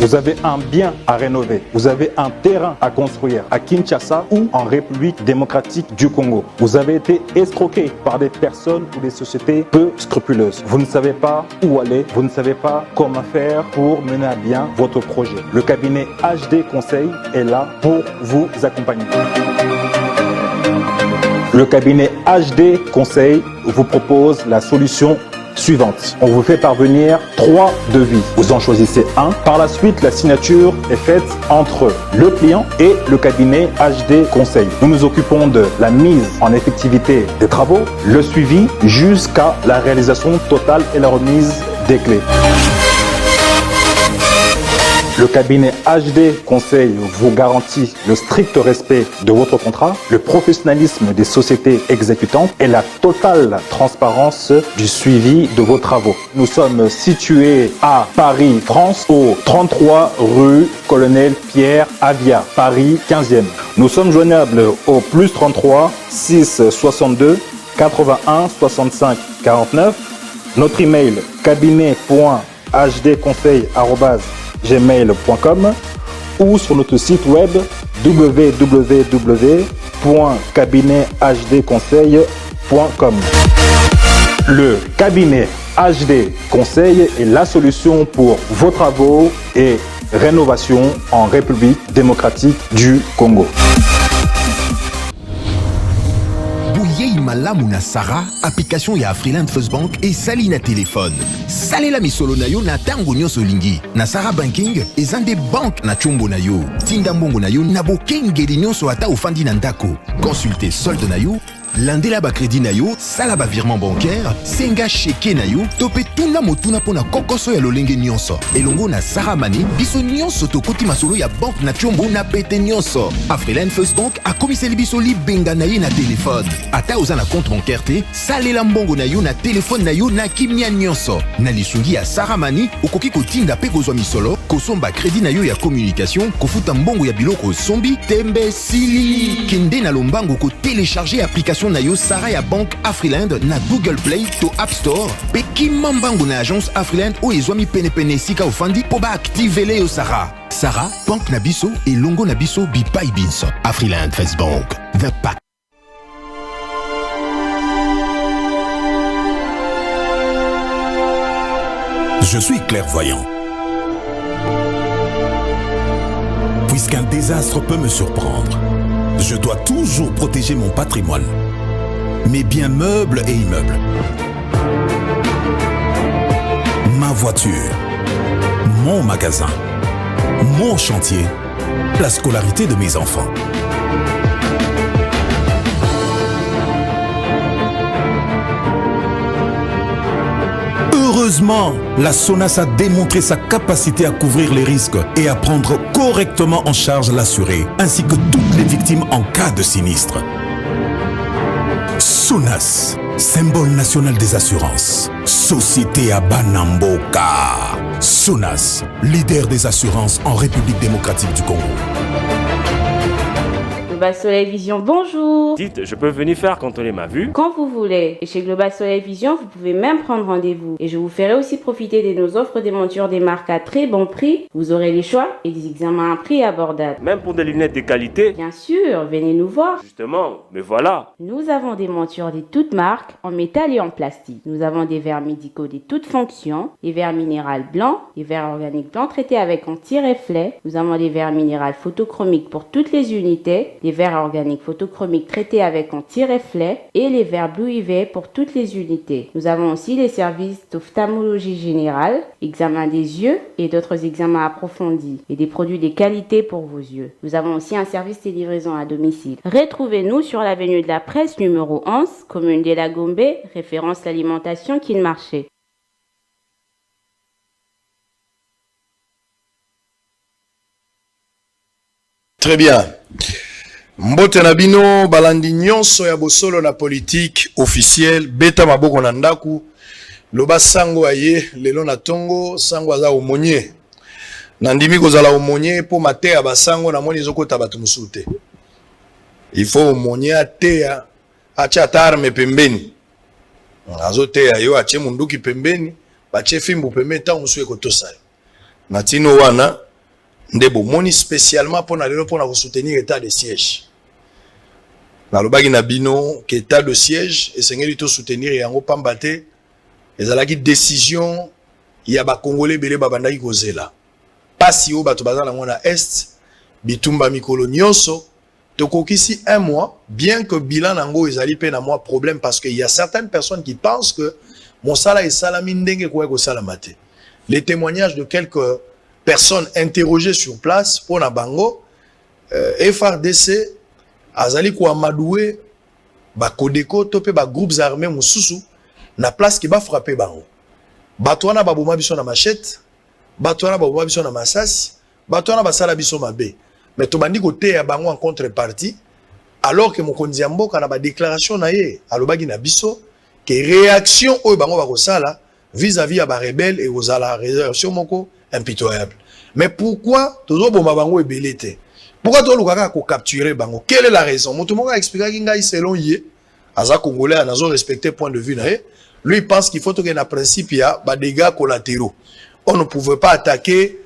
Vous avez un bien à rénover. Vous avez un terrain à construire à Kinshasa ou en République démocratique du Congo. Vous avez été escroqué par des personnes ou des sociétés peu scrupuleuses. Vous ne savez pas où aller. Vous ne savez pas comment faire pour mener à bien votre projet. Le cabinet HD Conseil est là pour vous accompagner. Le cabinet HD Conseil vous propose la solution suivante. On vous fait parvenir 3 devis. Vous en choisissez un. Par la suite, la signature est faite entre le client et le cabinet HD Conseil. Nous nous occupons de la mise en effectivité des travaux, le suivi jusqu'à la réalisation totale et la remise des clés. Le cabinet HD Conseil vous garantit le strict respect de votre contrat, le professionnalisme des sociétés exécutantes et la totale transparence du suivi de vos travaux. Nous sommes situés à Paris, France, au 33 rue Colonel Pierre Avia, Paris 15e. Nous sommes joignables au +33 6 62 81 65 49. Notre email cabinet.hdconseil@gmail.com ou sur notre site web www.cabinethdconseil.com. Le cabinet HD Conseil est la solution pour vos travaux et rénovations en République démocratique du Congo. Malamu na Sarah, application ya Afriland First Bank et sali na téléphone. Salela misolo na yo na tango nyonso lingi. Na Sarah Banking, ezande bank na chombo na yo. Tinda mbongo na yo na bokengeli nyonso ata ofandi na ndako. Consultez solde na yo, landela ba crédit na yo, sala ba virement bancaire, senga cheke na yo, tope tuna motuna pona kokoso ya lolenge nyonso. Elongo na Sarah Money, biso nyonso tokoti masolo ya bank na chombo na pete nyonso. Afriland First Bank a komiseli biso libenga na ye na téléphone. Ata oza na compte bancaire te, salela mbongo na yo na téléphone na yo na kimia nyonso. Na lisungi ya Sarah Money, okoki kotinda pe kozwa misolo, kosomba crédit na yo ya communication, kofuta mbongo ya biloko sombi, tembe sili. Kende na lombango ko télécharger application na yo Sarah ya Bank Afriland na Google Play to App Store. Pe kimambango na agence Afriland o ezwami pene sika ofandi po ba activele yo Sarah. Sarah, Bank na biso et longo na biso bipai binso. Afriland First Bank, the pack. Je suis clairvoyant. Puisqu'un désastre peut me surprendre, je dois toujours protéger mon patrimoine, mes biens meubles et immeubles, ma voiture, mon magasin, mon chantier, la scolarité de mes enfants. Heureusement, la SONAS a démontré sa capacité à couvrir les risques et à prendre correctement en charge l'assuré, ainsi que toutes les victimes en cas de sinistre. SONAS, symbole national des assurances. Société à Banamboka. SONAS, leader des assurances en République démocratique du Congo. Global Soleil Vision, bonjour. Dites, je peux venir faire contrôler ma vue Quand vous voulez. Et chez Global Soleil Vision, vous pouvez même prendre rendez-vous. Et je vous ferai aussi profiter de nos offres des montures des marques à très bon prix. Vous aurez les choix et des examens à prix abordables. même pour des lunettes de qualité. Bien sûr, venez nous voir. Justement, me voilà. Nous avons des montures de toutes marques, en métal et en plastique. Nous avons des verres médicaux de toutes fonctions, des verres minéraux blancs, des verres organiques blancs traités avec anti-reflet. Nous avons des verres minéraux photochromiques pour toutes les unités, des verres organiques photochromiques traités avec anti-reflet et les verres Blue UV pour toutes les unités. Nous avons aussi les services d'ophtalmologie générale, examen des yeux et d'autres examens approfondis et des produits de qualité pour vos yeux. Nous avons aussi un service de livraison à domicile. Retrouvez-nous sur l'avenue de la Presse numéro 11, commune de la Gombe, référence l'alimentation Kin Marché. Très bien. Mbote na bino balandi nyonso ya bosolo na politique officielle beta maboko na ndaku loba sango aye lelo na tongo sango aza omonye nandimi kozala omonye po mateya basango na moni zokota bato musute il faut omonye ateya acha tarme pembeni azoteya yo ache munduki pembeni bache fimbu pembeni ta musuye kotosa na tino wana ndebo moni spécialement pour soutenir l'état de siège. Nalobaki na bino que état de siège et sengeli to soutenir yango pambate ezalaki décision ya ba congolais belé babandaki kozela. Pasi o bato bazala na est bitumba mikolo nyonso tokokisi un mois bien que bilan nango ezali pe na moi problème parce que il y a certaines personnes qui pensent que mon sala est salami ndenge ko salamate. Les témoignages de quelques personnes interrogées sur place pour na bango FRDC azali ko amadoué ba Kodeko topé ba groupes armés mususu na place qui ba frapper bango. Batwana ba boma biso na machette, batwana ba boma biso na masasi, batwana ba sala biso mabe. Mais to bandi ko te ya bango en contrepartie alors que mokonzi mboka na ba déclaration na ye alobaki na biso que réaction oyo bango ba ko sala vis-à-vis à ba rebelle et aux ala réaction moko impitoyable. Mais pourquoi toujours boma bango ebelete? Pourquoi tout le monde a capturé bango? Quelle est la raison? Mon tout le monde a expliqué qu'il selon yé, Aza Congolais a respecté point de vue. Lui il pense qu'il faut qu'il y ait un principe, il y a des dégâts collatéraux. On ne pouvait pas attaquer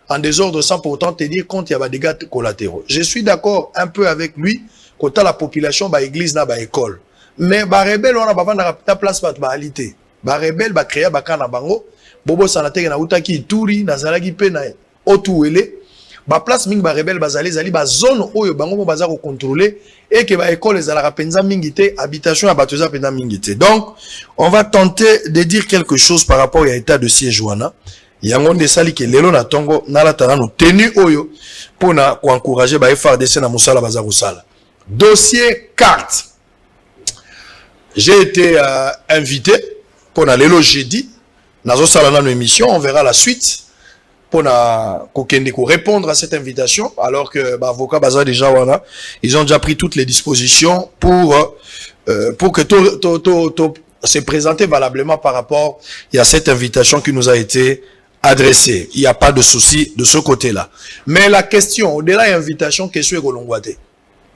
en désordre sans pourtant tenir compte qu'il y a des dégâts collatéraux. Je suis d'accord un peu avec lui quand la population ba église na ba école. Mais ba rebelle on a pas ta place pas ba alité. Ba rebelle ba créer ba kana bango. Bobo sanateke na utaki ituri na zalaki pe na otuwele. Ba place mingi ba rebelle bazali zali ba zone oyo bango mo baza ko contrôler et que ba école ezala penza mingi te habitation ya batoza penza mingi te. Donc on va tenter de dire quelque chose par rapport à l'état de siège wana. Yango de sali ke lelo na tongo na la tana no tenu oyo pour na ko encourager ba FRDC na musala baza ko sala. Dossier carte. J'ai été invité pour na lelo jeudi nazo sala na no émission, on verra la suite. Pour répondre à cette invitation, alors que avocat Baza déjà wana, ils ont déjà pris toutes les dispositions pour que tout se présenter valablement par rapport à cette invitation qui nous a été adressée. Il n'y a pas de souci de ce côté-là. Mais la question, au-delà de l'invitation, question est Kolongwate.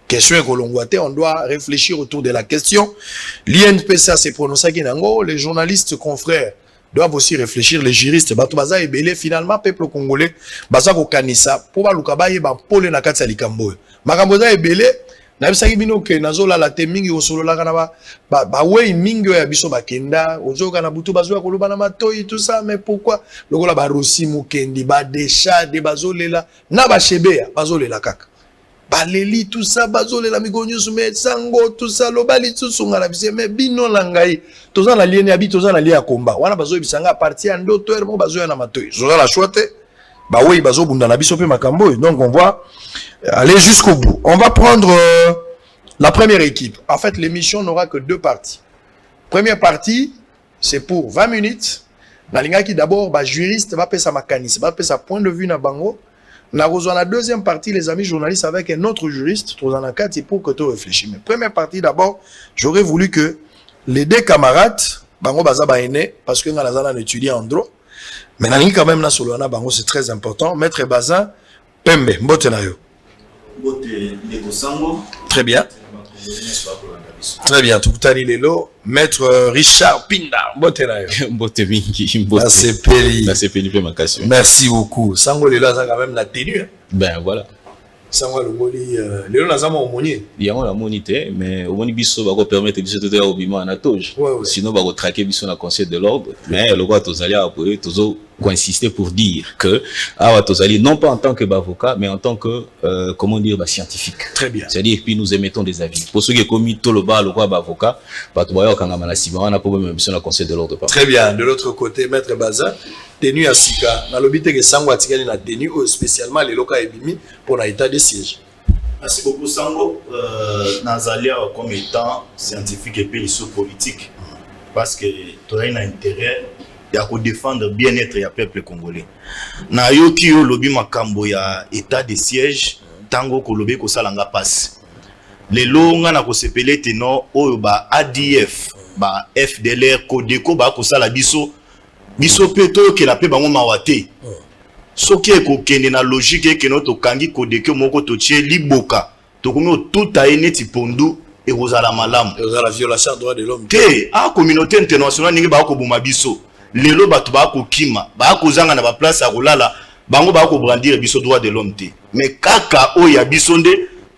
Question est Kolongwate, on doit réfléchir autour de la question. L'INPC s'est prononcé Kinango, les journalistes confrères doivent aussi réfléchir, les juristes, Batubaza et Belé, finalement, peuple congolais, Baza Kokanisa, pour Balukabaye, Pole Nakatsa Likambo. Makamboza et Belé, Nabisaki Bino, que Nazola, la Temingi, au Solo Laganaba, Bawe, Mingo, Abiso Bakenda, Ozo Kanabutu, Bazo, Kolobanama, Toy, tout ça, mais pourquoi? Le Gola Barosi, Mukendi, Badesha, de Bazolela, Nabachebea, Bazolela Kaka. Baleli, tout ça, Bazole, la Migonyo, Soumet, Sango, tout ça, Lobali, tout ça, mais Bino Langaï, tout ça, la ligne habite, tout ça, la ligne à combat. Wana Bazo, Bisanga, parti en d'autres, mon Bazo, en amateur. Zora la chouette, bah oui, Bazo, Bundanabiso, Makambo. Donc, on va aller jusqu'au bout. On va prendre la première équipe. En fait, l'émission n'aura que deux parties. Première partie, c'est pour 20 minutes. Nalinga qui d'abord, juriste, va faire sa mécanisme, va faire sa point de vue na bango. Nous avons la deuxième partie, les amis journalistes, avec un autre juriste, pour que tu réfléchisses. Mais première partie, d'abord, j'aurais voulu que les deux camarades, Bango Baza Baene, parce que nous avons étudié en droit, mais nous avons quand même Solana Bango, c'est très important. Maître Baza, Pembe, Mbote Nayo. Très bien. Très bien, tout à l'heure, Maître Richard Pinda, Mbote Nayo. Mbote Mingi, Mbote. Merci beaucoup. Sango Lelo a quand même la tenue. Ben voilà. Sango Lelo Nazama Omonier. Il y a un monité, mais au moins biso va permettre de se au bima na toge. Sinon va traquer biso na conseil de l'ordre. Mais le roi Tozali a appuyé toujours insister pour dire que Tozali non pas en tant que avocat, mais en tant que comment dire scientifique. Très bien. C'est-à-dire puis nous émettons des avis. Pour ceux qui ont commis tout le bas le roi avocat, pas de voyant quand on a la cible, on a pas même sur la conseil de l'ordre. Très bien. De l'autre côté, Maître Baza, tenue à Sika. Dans le but que Sango Atikali na tenue spécialement les locaux Ebimi pour l'état de siège. Merci beaucoup Sango. Nazalia comme étant scientifique et puis politique, parce que tu as un intérêt de défendre bien-être du peuple congolais. Na yoki yo lobi makambo ya état de siège tango ko lobi ko salanga passe. Les longa na ko sepele teno oyo ba ADF ba FDLR Kodeko ba ko sala biso peto ke la pe bango mawate. Soki ko kende na logique ke no to kangi Kodeko moko to tie liboka to komi tout a neti pondu et rozala malam. La violation des droits de l'homme. Te a communauté internationale ningi ba ko buma biso. Lelo bato ba ko kima ba ko zanga na ba place ya kolala bango ba ko brandir biso droit de l'homme te mais kaka o ya biso nde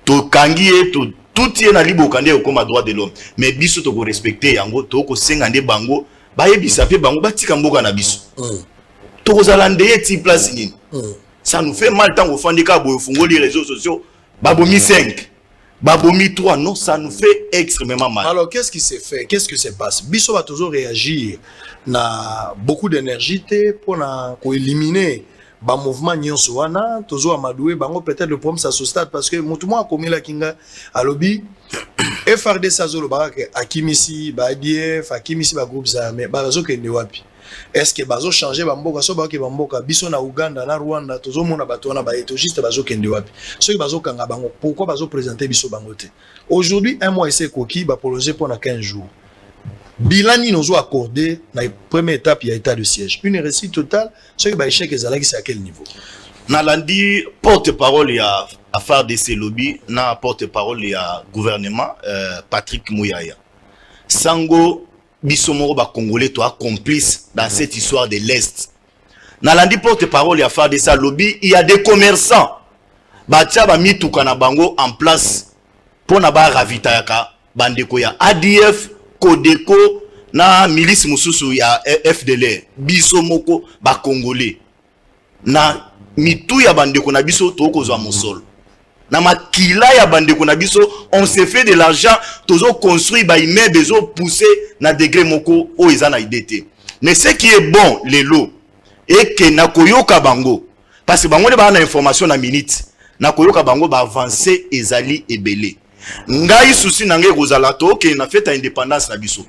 to kangié to tout est na liboka nde comme droit de l'homme mais biso to ko respecter yango to ko senga nde bango ba yebisa pe bango batika mboka na biso to ko zalande ti place nini ça nous fait mal tant au fandika boyo fungo les réseaux sociaux babomi 5 babomi 3 non ça nous fait extrêmement mal. Alors qu'est-ce qui s'est fait, qu'est-ce que se passe? Biso va toujours réagir na beaucoup d'énergie pour na ko éliminer ba mouvement nyonso wana toujours amadoué bango peut-être le problème ça se stade parce que mutumo akomi la kinga alobi FRDC azolo baraka akimisi ba ADF akimisi ba groupe za mais ba bazo kende wapi? Est-ce que bazo changer ba mboka so ba ke ba mboka biso na Uganda na Rwanda tozo mona bato wana ba étogiste bazo kende wapi? Ceux qui bazo kanga bango pourquoi bazo présenter biso bango te? Aujourd'hui un mois essaie koki ba prolonger pendant 15 jours. Bilani nous a accordé la première étape, il y a état de siège. Une réussite totale, ce qui va échec c'est à quel niveau? Nalandi porte-parole il y a affaire de ces lobbies, na porte-parole il y a gouvernement Patrick Mouyaya. Sango bisomoro ba congolais toi complice dans cette histoire de l'Est. Nalandi porte-parole il y a affaire de ça lobby, il y a des commerçants. Batia ba mituka na bango en place pour na ba ravitayaka bandeko ya ADF Kodeko na milice mususu ya FDLR biso moko ba congolais na mitu ya bandeko na biso toko zwa mosolo na makila ya bandeko na biso on se fait de l'argent tozo construire ba immeuble bezo pousser na degré moko o ezana idete mais ce qui est bon lelo et que na koyoka bango parce que bango de ba na information na minute na koyoka bango ba avancer ezali ebele. Ngai souci nange kozala to ke na fête indépendance na biso.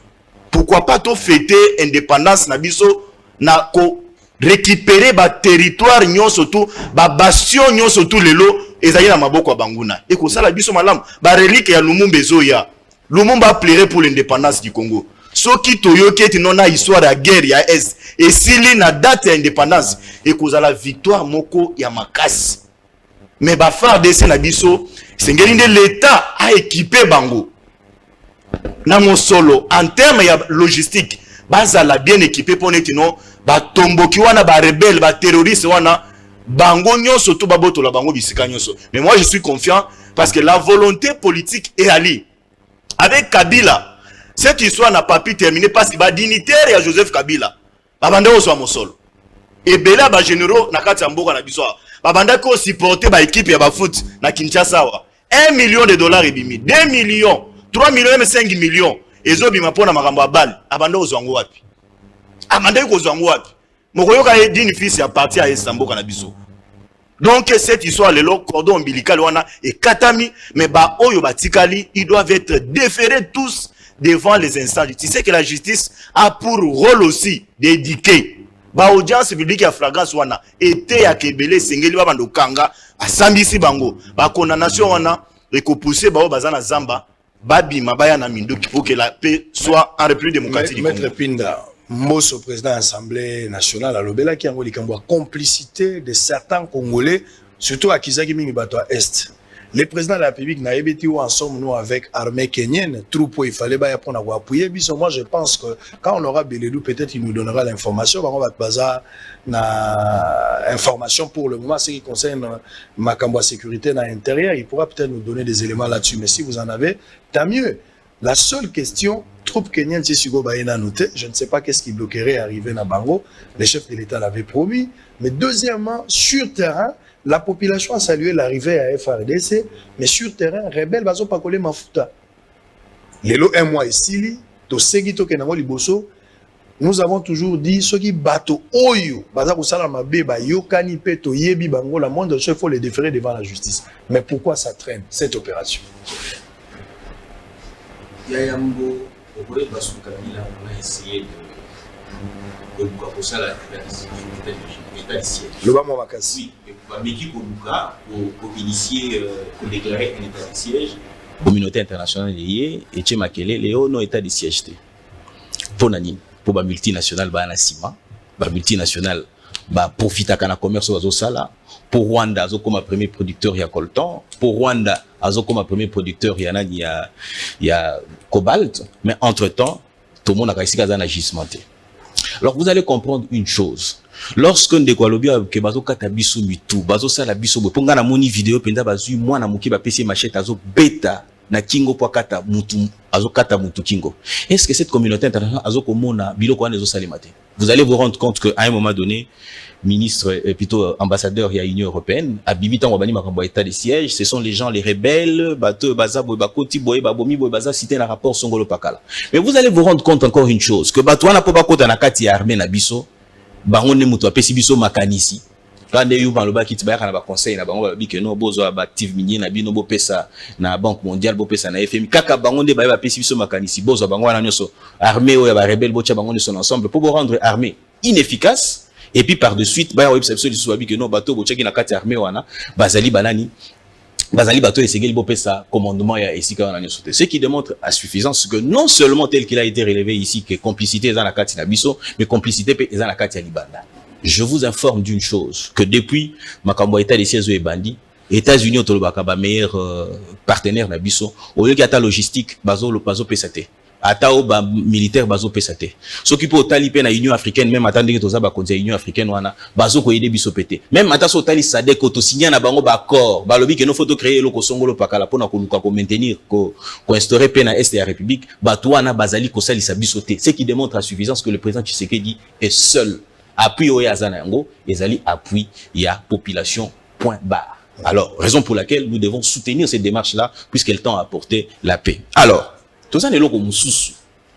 Pourquoi pas to fêter indépendance na biso na ko récupérer ba territoire nyonso tout ba bastion nyonso tout lelo ezali na maboko ya banguna. Et ko sala biso malam ba relique ya Lumumba ezoya. Lumumba plairait pour l'indépendance du Congo. Soki toyoki eti nona histoire ya guerre ya est et sili na date ya indépendance et kozala victoire moko ya makasi. Mais ba FARDC na biso sengeli l'État a équipé bango na solo en termes ya logistique bazala bien équipé pour netino ba tomboki wana ba rebelle ba terroriste wana bango nyonso to baboto la bango bisika nyonso. Mais moi je suis confiant parce que la volonté politique est allée avec Kabila. Cette histoire n'a pas pu terminer parce que ba dignitaire ya Joseph Kabila babande oso mosolo et bela ba généraux na kati ya mboka na biso babanda ko supporter ba équipe ya ba foot na Kinshasa wa $1 million et bimi 2 millions 3 millions et 5 millions ezo bima pona makambo ya balle abanda ozwango wapi amanda ko ozwango wapi mokoyoka edini fils ya parti ya Estamboka na biso. Donc cette histoire le cordon ombilical wana et katami mais ba oyo batikali ils doivent être déférés tous devant les instances. Tu sais que la justice a pour rôle aussi d'éduquer ba audience publique ya flagrance wana était ya kebele sengeli ba bando kanga asambisi bango ba condamnation wana et ko pousser ba bazana zamba babi mabaya na mindoki pour que la paix soit en République démocratique du Congo. Maître Pinda Mosso président de l'Assemblée nationale à Lobela qui a ngoli kambo complicité de certains Congolais surtout à Kizaki mingi bato à Est. Le président de la République n'a été ensemble nous avec armée kenyenne, troupeau, il fallait pas apprendre à appuyer. Moi, je pense que quand on aura Beledou, peut-être il nous donnera l'information. On va baser na information pour le moment, ce qui concerne ma sécurité dans l'intérieur. Il pourra peut-être nous donner des éléments là-dessus. Mais si vous en avez, tant mieux. La seule question, troupe kenyenne, c'est Sugo Baena noté. Je ne sais pas qu'est-ce qui bloquerait arriver à Bango. Les chefs de l'État l'avaient promis. Mais deuxièmement, sur terrain, la population a salué l'arrivée à FRDC, mais sur terrain, rebelle bazo pas coller mafuta. Lelo un mois ici, to segito kenango liboso, nous avons toujours dit ceux qui bato oyo, baza kusala mabe ba yokani pe to yebi bango la monde il faut les déférer devant la justice. Mais pourquoi ça traîne cette opération? Yayambo, au Corée Bassou Kabila, on a essayé de Bukakosala l'état de siège. Le Bama Makasi. Oui, mais qui pour initier, pour déclarer un état de siège. La communauté internationale liée, et Tché Makele, Léo, non état de siège. Pour Nani, pour la multinationale, la Sima, la multinationale, profite à la commerce au Sala. Pour Rwanda, azo comme premier producteur, il y a coltan. Pour Rwanda, azo comme premier producteur, il y a cobalt. Mais entre-temps, tout le monde a réussi à un agissementé. Alors vous allez comprendre une chose. Lorsque ndeko alobi ke bazo kata biso mitu, bazo sala biso bo ponga na moni vidéo penda bazui mwana moki ba pesi machette azo beta na kingo po kata mutu azo kata mutu kingo. Est-ce que cette communauté internationale azo komona biloko wana ezo salimate? Vous allez vous rendre compte que à un moment donné, ministre plutôt ambassadeur il y a Union européenne a bibita ngobani makambo état de siège, ce sont les gens les rebelles, bato baza boy bakoti boy babomi boy baza cité na rapport Songolo Pakala. Mais vous allez vous rendre compte encore une chose que bato wana po bakota na kati ya armée na biso bango ne mutu apesi biso makanisi quand yu baloba kiti ba kana ba conseil na bango ba bi que non bozo ba active minier na bino bo pesa na banque mondiale bo pesa na FMI kaka bango nde ba pesi biso makanisi bozo bango wana nyoso armée o ya ba rebelle bo tia bango nyoso ensemble pour rendre armée inefficace et puis par de suite ba web sepso liso ba bi que non bato bo tia na kati armée wana bazali banani bazali bato esengeli bo pesa commandement ya esika wana nyoso te, ce qui démontre à suffisance que non seulement tel qu'il a été relevé ici que complicité eza na kati na biso mais complicité pe eza na kati ya libanda. Je vous informe d'une chose, que depuis makambo état de siège et bandi, États-Unis ont le meilleur partenaire na biso, au lieu qu'il y a ta logistique, bazo pesate. Ata o ba militaire bazo pesate. Ce qui peut taliper na Union africaine, même attendre que toza ba konza Union africaine wana, bazo ko aider biso pété. Même ata so tali sadek ko to signer na bango ba accord, ba lobi que no photo créer loko Songolo Pakala pona ko luka ko maintenir ko instaurer paix na est de la République, ba to wana bazali ko salisa biso te. Ce qui démontre à suffisance que le président Tshisekedi est seul. Appui au Yazana Yango, et appui ya population, point barre. Alors, raison pour laquelle nous devons soutenir cette démarche-là, puisqu'elle tend à apporter la paix. Alors, tout ça n'est pas comme sous.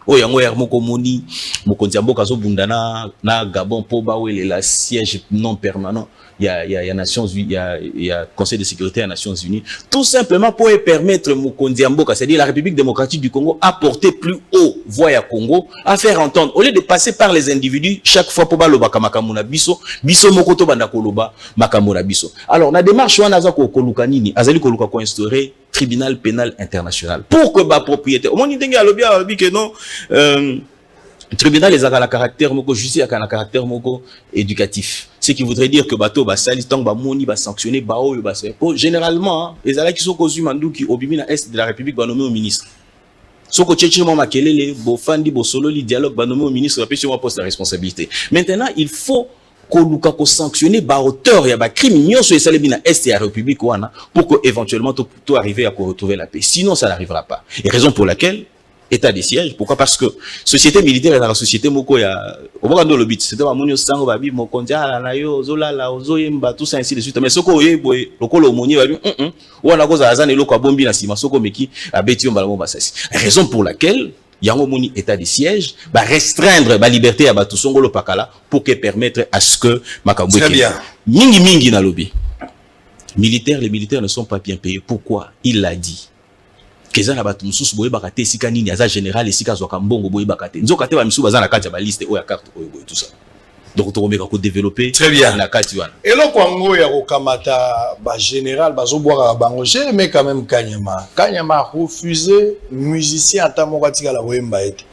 Oh, yango moko moni, mokonzi amboka zo bundana na Gabon po ba wele la siège non permanent. Il y a Nations Unies, il y a Conseil de sécurité des Nations Unies, tout simplement pour permettre Mokondi Amboka, c'est-à-dire la République démocratique du Congo, à porter plus haut voix à Congo, à faire entendre, au lieu de passer par les individus, chaque fois pour baloba kamakamuna biso, biso mokoto banda koloba makamuna biso. Alors, la démarche wana za ko koluka nini, azali koluka ko instaurer tribunal pénal international. Pour que ba propriétaire, au moins ni dengi alobi que non, tribunal les a un caractère moko justice a un caractère moko éducatif, ce qui voudrait dire que bato ba sali tang ba moni ba sanctionner ba o ba se généralement les ala qui sont connus mandu qui obimi na est de la République ba nommé au ministre soko tchétché mo makelele bo fandi bo solo li dialogue ba nommé au ministre après sur moi poste la responsabilité. Maintenant il faut koluka ko sanctionner ba auteur ya ba crime nyonso esalebi na est de la République wana pour que éventuellement tout arriver à retrouver la paix, sinon ça n'arrivera pas. Et raison pour laquelle état de siège. Pourquoi? Parce que société militaire est dans la société moko ya obokando le but c'était amonio sango babi mokonja na yo zola la ozoyemba tout ça ainsi de suite, mais soko yeboy lokolo omoni babi wana koza azana loko bombi na sima soko meki abeti yombala mo basasi. Raison pour laquelle yango moni état de siège va restreindre la liberté à batu Songolo Pakala pour que permettre à ce que makambo mingi na lobby militaire, les militaires ne sont pas bien payés. Pourquoi? Il l'a dit. Keza na batu mususu boye bakate sika nini aza général esika zoka mbongo boye bakate nzoka te ba misu baza na kati ba liste o ya carte boye tout ça, donc to komeka ko développer très bien na kati wana eloko yango ya kokamata ba général bazo boire bango j'ai aimé quand même Kanyama refusé musicien ata moko atikala boyemba ete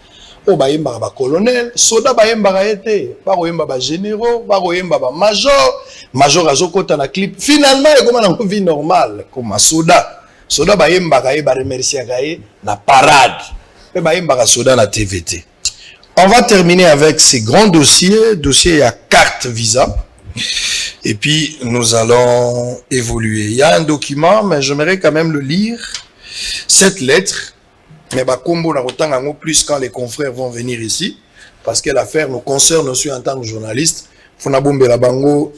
o bayemba ba colonel soda bayemba ete ba koyemba ba généraux ba koyemba ba major azokota na clip finalement e koma na vie normale comme soda bayemba kaye ba remercier kaye na parade pe bayemba soda na TVT. On va terminer avec ces grands dossiers à carte visa et puis nous allons évoluer. Il y a un document mais j'aimerais quand même le lire, cette lettre, mais ba kombo na kotanga ngo plus quand les confrères vont venir ici parce que l'affaire nous concerne aussi en tant que journaliste. Fona bombe la bango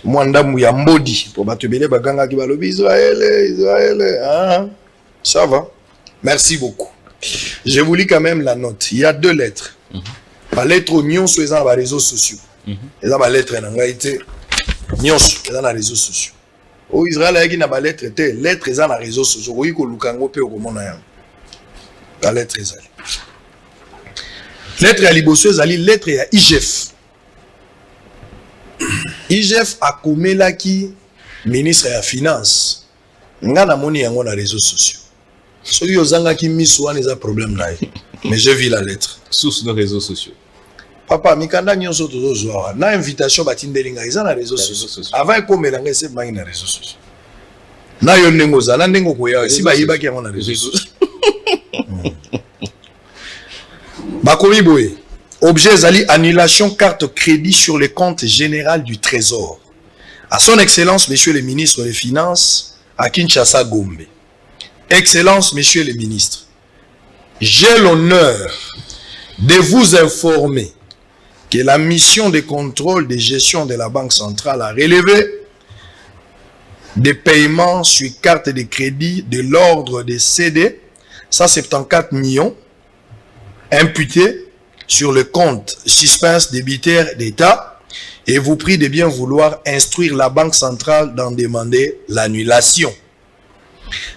Mwanda Mouyambodi pour batubele baganga ki balobi Israël hein? Ça va, merci beaucoup. Je vous lis quand même la note. Il y a 2 lettres. La lettre Nyon sur les réseaux sociaux. Et là la lettre en réalité Nyon sur les réseaux sociaux. Au Israël il y a une lettre té lettre les réseaux sociaux. Oui ko lukango pe ko mona. La lettre ezali. Lettre ya liboso ezali lettre ya IGF. IGF a komelaki ministre ya finance nga na moni yango na réseaux sociaux soki ozanga ki miso wana eza problème na ye mais j'ai vu la lettre source de réseaux sociaux papa mikanda nyonso tozozwa na invitation batindeli nga eza na réseaux sociaux avant ekomela nga ese bangi na réseaux sociaux na yo ndenge ozala ndenge koya si bayebaki yango na réseaux sociaux bakomi boye Objet Zali, annulation carte crédit sur le compte général du Trésor. À son Excellence, Monsieur le Ministre des Finances, à Kinshasa Gombe. Excellence, Messieurs les Ministres, j'ai l'honneur de vous informer que la mission de contrôle de gestion de la Banque centrale a relevé des paiements sur carte de crédit de l'ordre de CD, 174 millions, imputés sur le compte suspense débitaire d'État, et vous prie de bien vouloir instruire la Banque centrale d'en demander l'annulation.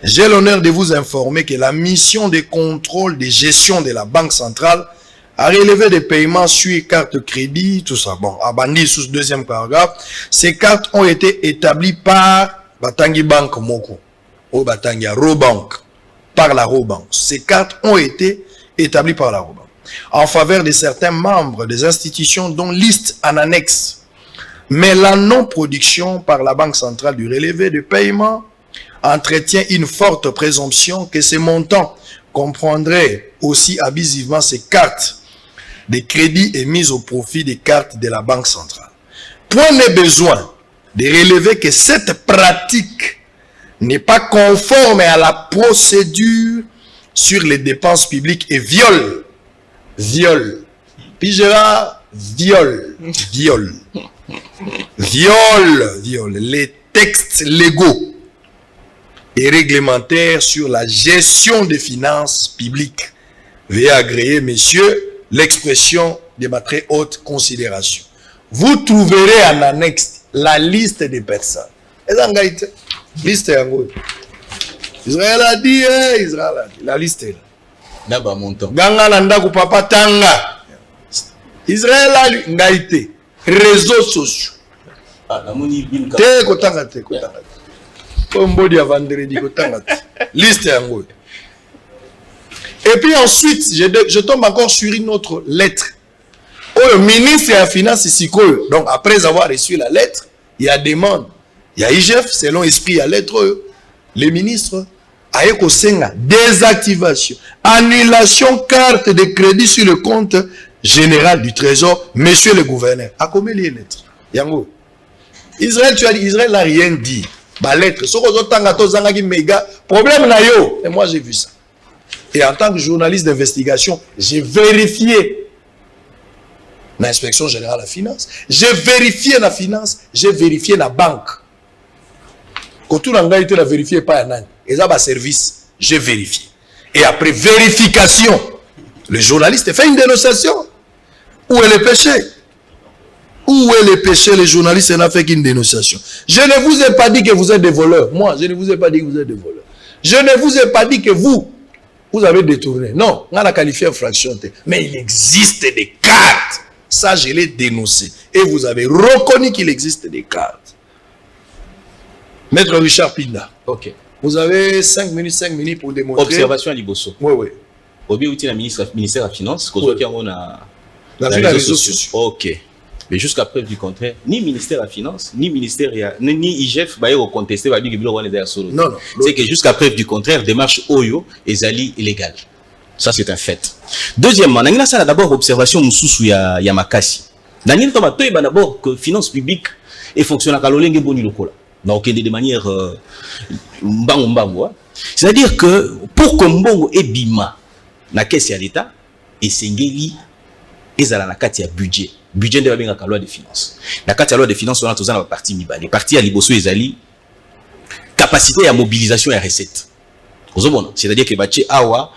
J'ai l'honneur de vous informer que la mission de contrôle de gestion de la Banque centrale a relevé des paiements sur carte crédit, tout ça. Bon, abandi sous ce deuxième paragraphe, ces cartes ont été établies par Batangi Bank Moko, ou Batangi Robank, par la Robank. Ces cartes ont été établies par la Robank en faveur de certains membres des institutions dont liste en annexe. Mais la non-production par la Banque centrale du relevé de paiement entretient une forte présomption que ces montants comprendraient aussi abusivement ces cartes de crédit émises au profit des cartes de la Banque centrale. Point n'est besoin de relever que cette pratique n'est pas conforme à la procédure sur les dépenses publiques et viole les textes légaux et réglementaires sur la gestion des finances publiques. Veuillez agréer, messieurs, l'expression de ma très haute considération. Vous trouverez en annexe la liste des personnes. Liste Israël a dit, la liste est là. D'abord, montant. Ganga Nandaku Papa Tanga. Israël a ngaïté. Réseaux sociaux. Te kotanga. Kombodi à vendredi kotanga. Liste yango. Et puis ensuite, je tombe encore sur une autre lettre. Le ministre de la Finance ici, donc après avoir reçu la lettre, il y a demande. Il y a IGF, selon esprit à lettre, les ministres Ayeko Senga, désactivation, annulation carte de crédit sur le compte général du Trésor, monsieur le gouverneur. À combien les lettres? Yango. Israël, tu as dit, Israël n'a rien dit. Ma lettre, problème na yo. Et moi j'ai vu ça. Et en tant que journaliste d'investigation, j'ai vérifié l'inspection générale de la finance, j'ai vérifié la finance, j'ai vérifié la banque. Quand tout le monde a vérifié, pas un an. Et ça, service, j'ai vérifié. Et après vérification, le journaliste fait une dénonciation. Où est le péché? Où est le péché? Le journaliste n'a fait qu'une dénonciation. Je ne vous ai pas dit que vous êtes des voleurs. Moi, je ne vous ai pas dit que vous êtes des voleurs. Je ne vous ai pas dit que vous avez détourné. Non, on a qualifié infraction. Mais il existe des cartes. Ça, je l'ai dénoncé. Et vous avez reconnu qu'il existe des cartes. Maître Richard Pinda. Ok. Vous avez 5 minutes pour démontrer. Observation à Liboso. Oui, oui. Obi outil la ministère de la Finance, qu'on a les réseaux sociaux. Ok. Mais jusqu'à preuve du contraire, ni ministère de la Finance, ni ministère, ni IGF, va y contester, va dire que non. C'est que jusqu'à preuve du contraire, démarche Oyo et Zali illégale. Ça, c'est un fait. Deuxièmement, on a d'abord observation Moussou Yamakasi. Daniel Thomas, d'abord que finance publique et fonctionne à Kalolenge Boni Lokola. Donc, de manière c'est-à-dire que pour que Mbongo et Bima na caisse à l'État et Sengeli et Zala na kati ya budget de la loi de finances. La kati ya loi de finances on a tous la partie Miba. Les parties à Liboso et Zali capacité à mobilisation et recette. C'est-à-dire que bachi awa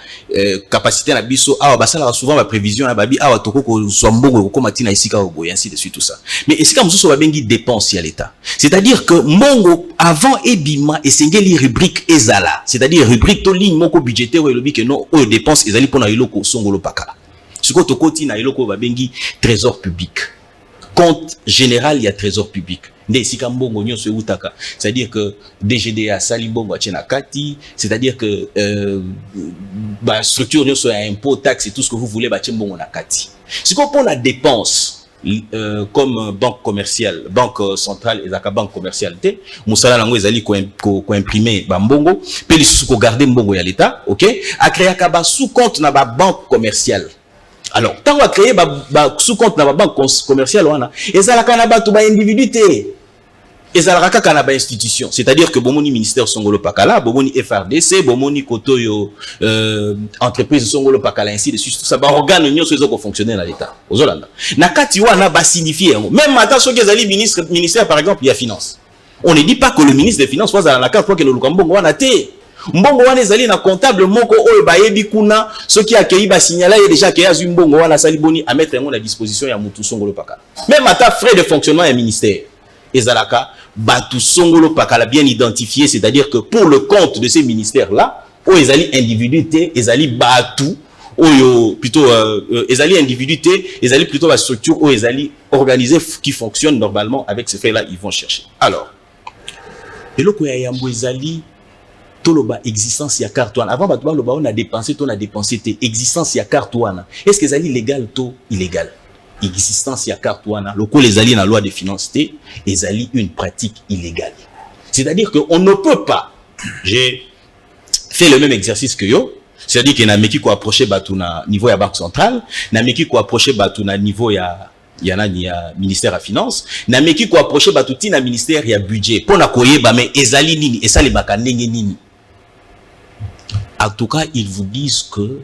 capacité na biso awa basala souvent la prévision na babi awa toko ko swambongo ko matina isika obo et ainsi de suite tout ça. Mais est-ce que mususu ba bengi dépense à l'État? C'est-à-dire que Mbongo avant ebima et sengeli rubrique ezala, c'est-à-dire rubrique to ligne moko budgétaire ou elobi que non o dépense ezali pona iloko songolo pakala. Ce ko to koti na iloko ba bengi trésor public. Compte général il y a trésor public. C'est-à-dire que DGDA Salimbongo a kati, c'est-à-dire que structure impôt, taxe et tout ce que vous voulez na kati. Ce qu'on prend la dépense comme banque commerciale, banque centrale et la banque commerciale, Moussala Lango ezali ko imprimer mbongo, pe lisusu ko garder mbongo ya l'État, OK? A créer sous compte na ba banque commerciale. Alors, tant qu'on va créer sous compte dans la banque commerciale, et ça la canaba tout individualité. Et ça la canaba institution. C'est-à-dire que bomoni ministère Songolo Pakala, bomoni FRDC, bomoni Kotoyo entreprise Songolo Pakala, ainsi de suite. Tout ça, organe union sur les fonctionner dans l'État. Aux Hollanda. Nakati wana ba signifier. Même maintenant, ceux qui ont ministère, par exemple, il y a finance. On ne dit pas que le ministre des Finances soit dans la carte pour que le Lukambongo wana te. Mbongo wana ezali na comptable moko oyo bayebi kuna soki akei ba signaler déjà que azu mbongo wana sali boni à mettre en à disposition ya mutu Songolo Pakala. Même ata frais de fonctionnement ya ministère ezalaka batu Songolo Pakala bien identifié, c'est-à-dire que pour le compte de ces ministères là, oyo ezali individuité, ezali batu oyo plutôt ezali individuité, ezali plutôt la structure oyo ezali organisée qui fonctionne normalement avec ces faits là, ils vont chercher. Alors eloko ya yambo ezali toloba existence ya carte wana avant batwa loba on a dépensé existence ya carte wana est-ce que ezali légal to illégal existence ya carte wana loko les alliés dans la loi des finances té ezali une pratique illégale, c'est-à-dire que on ne peut pas, j'ai fait le même exercice que yo, c'est-à-dire que na meki ko approcher batu na niveau ya banque centrale, na meki ko approcher batu na niveau ya ministère à finance, na meki ko approcher batu ti na ministère ya budget pour na koyeba mais ezali nini et ça les bakandenge nini. En tout cas, ils vous disent que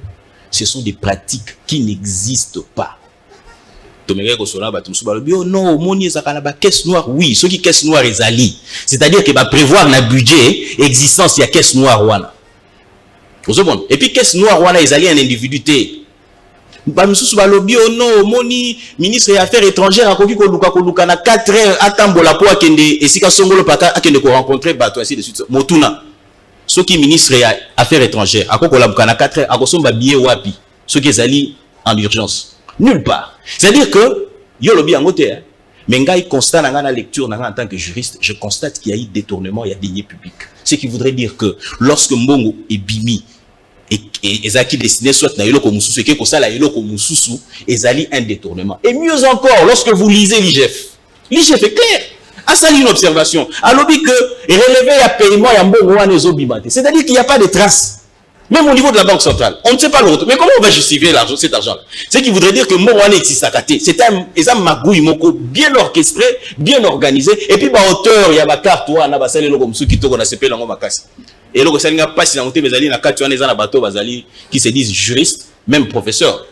ce sont des pratiques qui n'existent pas. Non, moni ezaka na ba caisse noire, oui, ceux qui caisse noire ezali, c'est-à-dire que ba prévoir na budget existence ya caisse noire wana. Et puis caisse noire wana ezali un individuité. Ba misusu ba lobi non, moni ministre des affaires étrangères akoki ko luka na 4 heures atambola po akende esika Songolo Pakala akende ko rencontrer bato ainsi de suite. Motuna ceux qui ministre des affaires étrangères akoko la buka na 4 heures akosomba billet wapi ceux qui ezali en urgence. Nulle part. C'est-à-dire que, yo lobi en côté, mais ngai constate dans la lecture en tant que juriste, je constate qu'il y a eu détournement, il y a deniers publics. Ce qui voudrait dire que lorsque Mbongo est bimi et Zaki destiné soit na yeloko mususu et que ça la yeloko mususu ezali un détournement. Et mieux encore, lorsque vous lisez l'IGF est clair. A sali une observation. A lobi que relevé à paiement ya Mbongo wana ezobimate. C'est-à-dire qu'il n'y a pas de traces. Même au niveau de la banque centrale, on ne sait pas l'autre. Mais comment on va justifier l'argent, cet argent-là? C'est qui voudrait dire que Mouane existe à côté. C'est un magouille moko bien orchestré, bien organisé. Et puis, auteur, il y a ma carte, il y a ma salle, qui tourne à CP, ma casse. Et là, ça n'a pas si l'angoté, mais la carte, il y a un bateau, qui se disent juristes, même professeurs.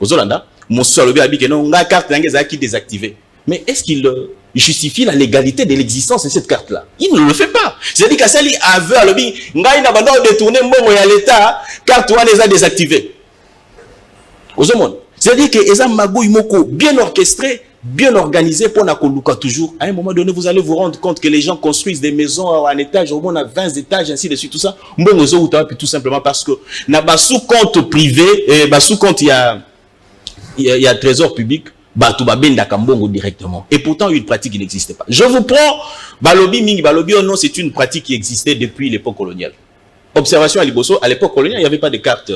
Aux Hollanda, mon seul lobby a dit que non, la carte, il y a qui désactivée. Mais est-ce qu'il justifie la légalité de l'existence de cette carte-là? Il ne le fait pas. C'est-à-dire qu'à celle avait à lobby, ngai n'a pas détourné mon à l'État, carte one les a désactivés. Aux hommes. C'est-à-dire que les magouilles moko bien orchestrés, bien organisés pour nakoluka toujours. À un moment donné, vous allez vous rendre compte que les gens construisent des maisons en étage, au moins à 20 étages, ainsi de suite, tout ça. Bon, tout simplement parce que n'a pas sous compte privé, sous compte il y a trésor public. Directement. Et pourtant, une pratique qui n'existait pas. Je vous prends, balobi mingi, balobi oh non, c'est une pratique qui existait depuis l'époque coloniale. Observation à Liboso, à l'époque coloniale, il n'y avait pas de cartes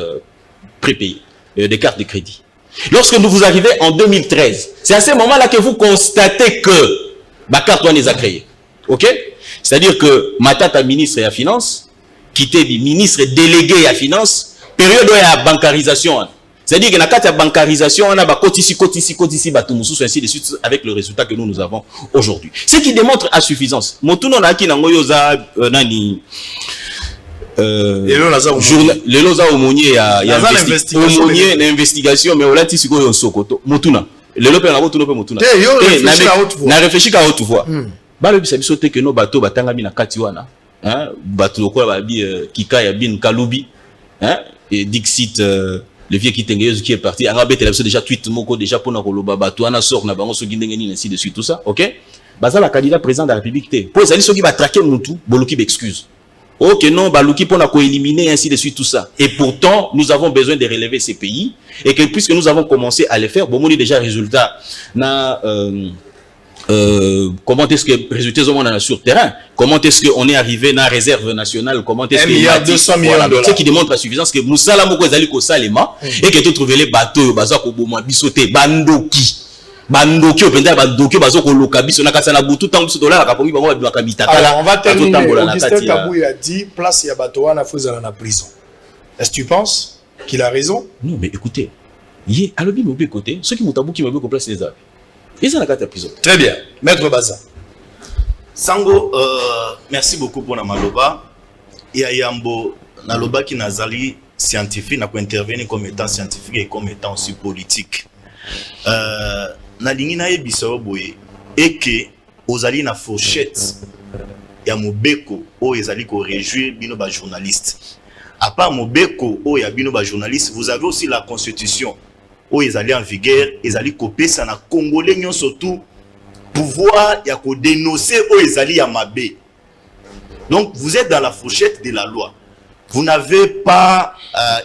prépayées, des cartes de crédit. Lorsque vous arrivez en 2013, c'est à ce moment-là que vous constatez que la carte on les a créées. Ok? C'est-à-dire que Matata, ministre et à finance, quitté ministre délégué à finance, période où il y a bancarisation. C'est-à-dire que dans la bancarisation, on a ainsi de suite avec le résultat que nous avons aujourd'hui. Ce qui démontre insuffisance. Motuno na ki nango yoza nani le loza omonye ya investigation mais olati siko yo sokoto motuna le lope na botuno pe motuna na réfléchir à haute voix ba le bisa biso te que no bato batanga mi na kati wana hein bato lokola ba bi kika ya bin kalubi hein et Dixit le vieux qui est parti, Arabe était déjà tweet moko déjà pour nakoloba bato ana sort na bango so gindengeni ainsi de suite tout ça, OK? Baza la candidat président de la République. Pour ça ceux qui va traquer mutu, boloki excuse. OK non, baluki pour na ko éliminer ainsi de suite tout ça. Et pourtant, nous avons besoin de relever ces pays et que puisque nous avons commencé à les faire, bon on est déjà résultat na comment est-ce que résultats on a sur terrain, comment est-ce qu'on est arrivé dans la réserve nationale, comment est-ce qu'il y a 200 millions de dollars, ce qui démontre la suffisance que Moussala Moko Zali ko salema et que tu trouves les bateaux baza ko boma bisoté bandoki au penda bandoki bazo ko loka biso na kasa na butu tant que dollar ka pongi bango ba kabita. Alors on va terminer. Augustin Kabouy a dit place ya bateau na fozala na prison. Est-ce que tu penses qu'il a raison? Non mais écoutez, Yé, alors bien mauvais côté, ceux qui m'ont tabou qui m'ont place les avis. Et ça n'a qu'à prison. Très bien. Maître Baza. Sango, merci beaucoup pour la maloba. Il y a Yambo, Naloba qui nazali scientifique, n'a pas intervenu comme étant scientifique et comme étant aussi politique. Na lingi na yebisa boye et que ozali na fourchette ya mobeko o ezali ko réjouir bino ba journaliste. À part mobeko o ya bino ba journaliste, vous avez aussi la constitution o ezali en vigueur, ezali kopé ça na congolais nyon surtout pouvoir ya ko dénoncer o ezali ya mabe. Donc vous êtes dans la fourchette de la loi. Vous n'avez pas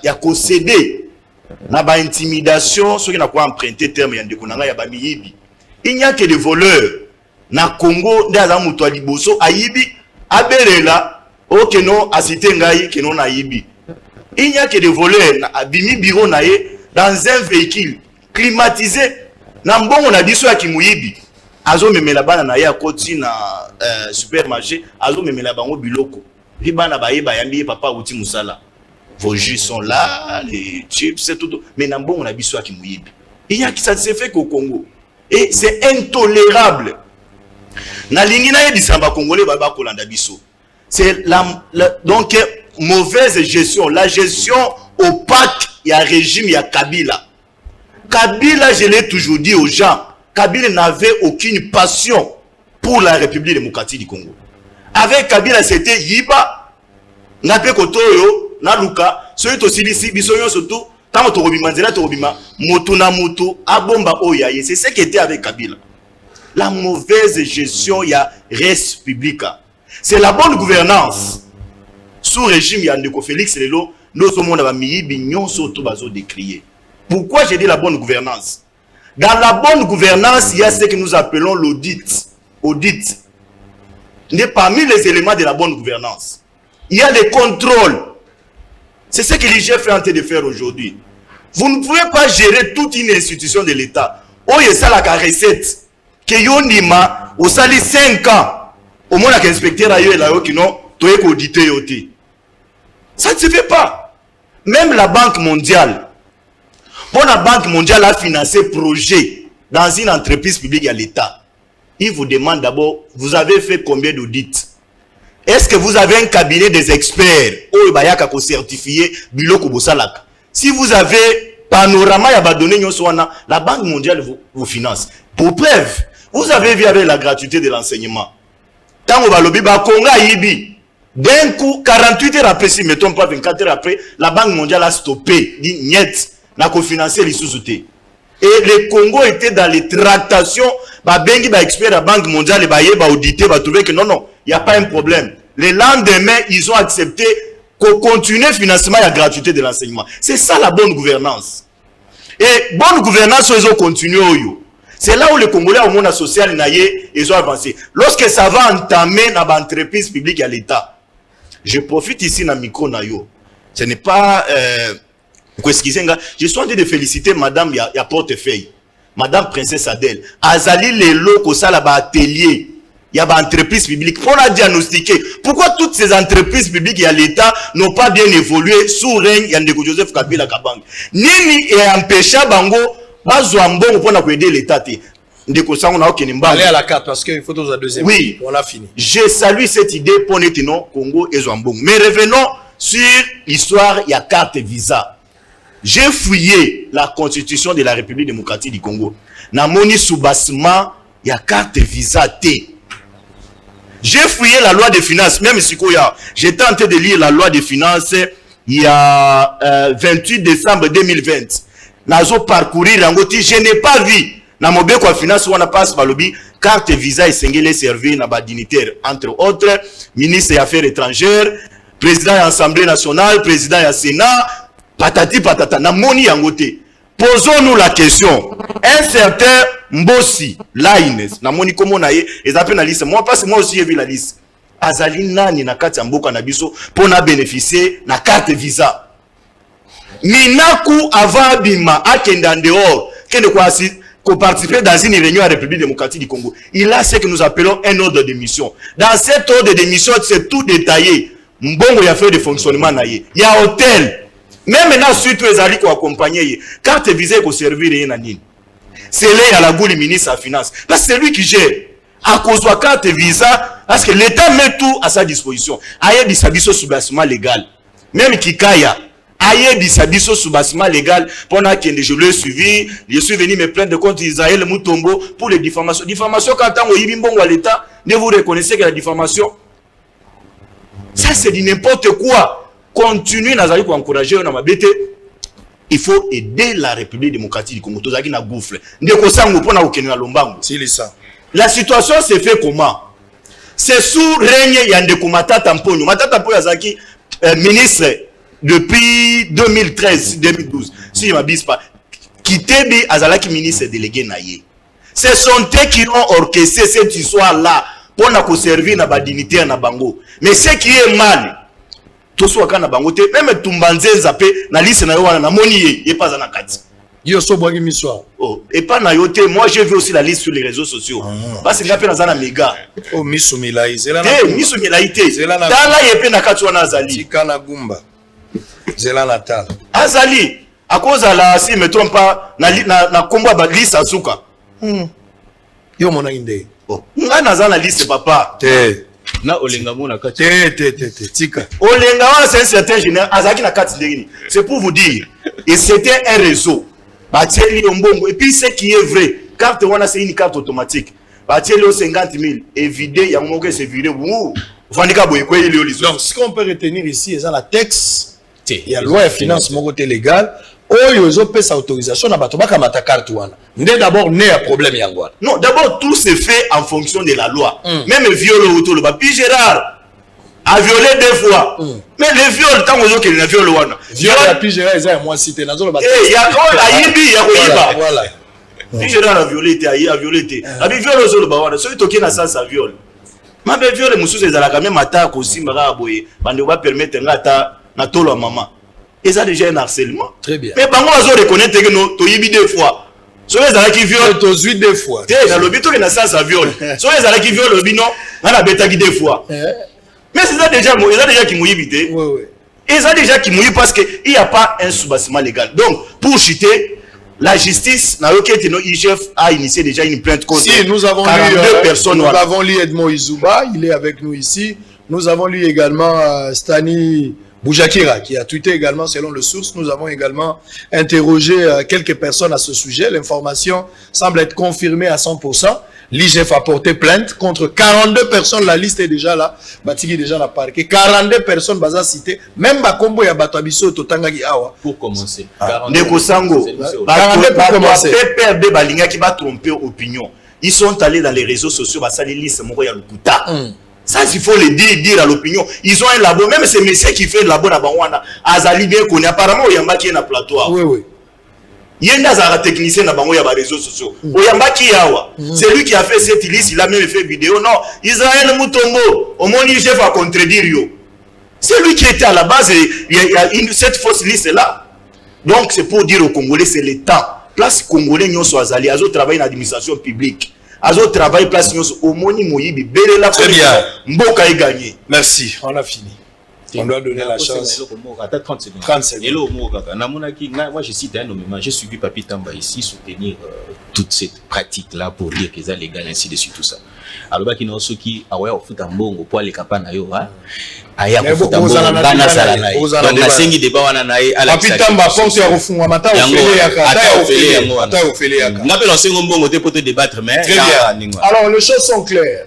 ya ko céder na ba intimidation, ceux qui n'a pas emprunté terme ya ndekonanga ya ba miyibi. Il n'y a que des voleurs na Congo ndaza muto aliboso ayibi abelela o que non asité ngai que non ayibi. Il n'y a que des voleurs na abimi bureau na ye dans un véhicule climatisé na mbongo na biso ya kimuyibi. Azo memela bana na ya koti na supermarché, azo memela bango biloko. Ribana ba yeba yambi papa uti musala. Vos jus sont là, les chips, c'est tout. Mais na mbongo na biso ya kimuyibi. Il y a qui ça se fait qu'au Congo. Et c'est intolérable. Na lingi na yebisa ba Congolais ba kolanda biso. C'est donc mauvaise gestion, la gestion opaque il y a régime il y a Kabila. Kabila, je l'ai toujours dit aux gens, Kabila n'avait aucune passion pour la République démocratique du Congo. Avec Kabila, c'était Yiba, Nape Kotoyo, Naluka, Soyo Tosilisi, Bisoyo surtout, Tant Torobima, Zela Torobima, Motuna Moto, Abomba Oyaye, c'est ce qui était avec Kabila. La mauvaise gestion, il y a res publica. C'est la bonne gouvernance. Sous régime, il y a Ndeko Félix Lelo, nous sommes en Miyi, Bignon, surtout Bazo décrié. Pourquoi j'ai dit la bonne gouvernance? Dans la bonne gouvernance, il y a ce que nous appelons l'audit. Audit. Parmi les éléments de la bonne gouvernance, il y a les contrôles. C'est ce que l'IGF est en train de faire aujourd'hui. Vous ne pouvez pas gérer toute une institution de l'État. Oh, il y a ça la recette. Que Yonima, au sali 5 ans, au moins la inspecteur ailleurs là qui non, tu es audité yoté. Ça ne se fait pas. Même la Banque mondiale, pour la Banque mondiale a financé projet dans une entreprise publique à l'État. Il vous demande d'abord, vous avez fait combien d'audits? Est-ce que vous avez un cabinet des experts ou bayaka ko certifié biloko bosalaka? Si vous avez panorama ya ba donné nyoswana, la Banque mondiale vous finance. Pour preuve, vous avez vu avec la gratuité de l'enseignement. Tant on va lobby ba Konga yibi. D'un coup 48 heures après, si mettons pas 24 heures après, la Banque mondiale a stoppé, dit niet na cofinancer les sous-outés. Et le Congo était dans les tractations, ba bengi ba expert la Banque mondiale ba yeba auditer, ba trouver que non, il y a pas un problème. Le lendemain, ils ont accepté qu'on continue le financement et la gratuité de l'enseignement. C'est ça la bonne gouvernance. Et bonne gouvernance, ils ont continué. C'est là où les Congolais au monde social ils ont avancé. Lorsque ça va entamer dans l'entreprise publique à l'État, je profite ici dans le micro. Ce n'est pas... je suis en train de féliciter Madame ya portefeuille. Madame Princesse Adèle. Azali les locaux, ça là-bas, atelier. Il y a des entreprises publiques. Pour la diagnostiquer, pourquoi toutes ces entreprises publiques et à l'État n'ont pas bien évolué sous règne de Joseph Kabila Kabang? Nini et empêcha Bango, Bazouambon pour aider l'État. Allez à la carte parce qu'il faut tous la deuxième. Oui, on a fini. Je salue cette idée pour nous, Congo et Zouambon. Mais revenons sur l'histoire, il y a carte visa. J'ai fouillé la constitution de la République démocratique du Congo. Namoni soubassement, il y a carte visa T. J'ai fouillé la loi des finances, même si j'ai tenté de lire la loi des finances il y a 28 décembre 2020. Nazo parcourir l'angoti, je n'ai pas vu. Na mobeko wa finance wana passe par lobby carte visa et sengele servir na ba dignitaire entre autres ministre des affaires étrangères, président de l'Assemblée nationale, président du Sénat, patati patata na moni yangote. Posons-nous la question. Un certain Mbossi, Laines, na moni komo na ye, ils appellent la liste. Moi parce que moi aussi j'ai vu la liste. Azali nani na kati mboka na biso pour na bénéficier na carte visa. Minaku avant bima akenda en dehors, kende kwa si qu'on participer dans une réunion à la République démocratique du Congo. Il a ce que nous appelons un ordre de mission. Dans cet ordre de mission, c'est tout détaillé. Mbongo y a fait de fonctionnement naïe. Il y a hôtel. Même maintenant, suite aux alliés qui accompagner, carte visée pour servir les nanines. C'est là à la goule ministre de la Finance. Parce que c'est lui qui gère. À cause de la carte visa, parce que l'État met tout à sa disposition. Aïe dit ça biso sous bâtiment légal. Même Kikaya, aïe dit ça biso sous bâtiment légal. Pendant que je l'ai suivi, je suis venu me plaindre de contre Israël Moutombo pour les diffamations. Diffamation quand on y à l'État, ne vous reconnaissez que la diffamation. Ça c'est du n'importe quoi. Continuez Nazari pour encourager on a ma bête. Il faut aider la République démocratique du Congo. Tozaki na gouffre. Ndeko sango pona okeni na lombango. C'est ça. La situation s'est fait comment? C'est sous règne Yandeko Matata Mponyo. Matata Mponyo Azaki ministre depuis 2013-2012. Si je ne m'abuse pas. Kitebi Azalaki ministre délégué naïe. Ce sont eux qui ont orchestré cette histoire-là pour nous servir na ba dignitaire na bango. Mais ce qui est mal, tout soit quand na bango te même Tumbanze Zappé na liste na yo wana na moni ye pas na kati. Yo so boagi miswa. Oh, et pas na yote, moi j'ai vu aussi la liste sur les réseaux sociaux. Parce que ngape na zana méga. Oh miso milai zela na. Miso milai te. Zela na. Tala yepe na kati wana azali. Tika na gumba. Zela na tala. Azali à cause de la si me trompe pas na kombo ba liste azuka. Yo mona inde. Oh, nga na zana liste papa. Te. Na olenga mona kati. Te. Tika. Olenga wana c'est un certain général azaki na kati ndengini. C'est pour vous dire. Et c'était un réseau. Batieli Ombongo. Et puis ce qui est vrai, carte wana c'est une carte automatique. Batieli au 50 000 et vidé, ya mongo c'est vidé. Ouh. Donc ce qu'on peut retenir ici, c'est la texte. Il y a loi et finance mon côté légal. Oyo zo pesa autorisation na bato baka mata carte wana. Ndé d'abord né un problème yangwana. Non, d'abord tout se fait en fonction de la loi. Même viol auto le papi Gérard a violé 2 fois. Mais le viol tant que qu'il a violé wana. Viol la pi Gérard eza moi cité nazo le bato. Eh ya ko ayibi ya ko yiba. Voilà. Pi Gérard a violé té a violé té. Abi viol auto le bawana. So itoki na ça viol. Ma be viol mususu ezala quand même attaque aussi mara boye. Bande va permettre ngata na tolo maman. Et ça déjà un harcèlement. Très bien. Mais bango azo reconnaître que no to yibi 2 fois. So ezala ki viol to 2 fois. Té na lobito que na ça viol. So ezala ki viol lobino na beta ki 2 fois. Mais c'est ça déjà qui mouille vite. Oui. Et ça déjà qui mouille parce qu'il n'y a pas un sous-bassement légal. Donc, pour chuter, la justice, IGF a initié déjà une plainte contre 42 personnes. Nous avons lu Edmond Izuba, il est avec nous ici. Nous avons lu également Stani Boujakira, qui a tweeté également selon le source. Nous avons également interrogé quelques personnes à ce sujet. L'information semble être confirmée à 100%. L'IGF a porté plainte contre 42 personnes. La liste est déjà là. Batiki déjà l'a parqué. 42 personnes basées citées. Même Bakombo ya Batabiso Totangagi Awa. Pour commencer. Ndeko Sango. 42 pour commencer. PPRD Balinga qui va tromper opinion. Ils sont allés dans les réseaux sociaux. Basali liste Moroya Lukuta. Ça, il faut le dire à l'opinion. Ils ont un labo. Même ces messieurs qui fait le labo na Bangwana. Azali bien connu. Apparemment, Oyamba qui est na plateau. Oui. Yenda zara technicien na bango ya ba réseaux sociaux. Oyamba ki yawa. C'est lui qui a fait cette liste, il a même fait vidéo. Non, Israël Moutombo, au moins il chef à contredire yo. C'est lui qui était à la base et il y a cette fausse liste là. Donc c'est pour dire aux Congolais c'est le temps. Place Congolais nyon so azali, azo travailler dans l'administration publique. Azo travailler place nyon so omoni moyibi belela très bien. Mboka est gagné. Merci, on a fini. On doit donner la chance. 30 secondes. 30 secondes. Moi, je cite un nommement. J'ai suivi Papi Tamba ici soutenir toute cette pratique-là pour dire qu'ils sont légaux, ainsi de suite, tout ça. Alors, il y a ceux qui ont fait un bon pour les capanes. Il y a des gens qui ont fait un bon. Donc, il y a des débats. Papi Tamba, pense qu'il y a un fond. Mata pour te débattre, mais. Alors, les choses sont claires.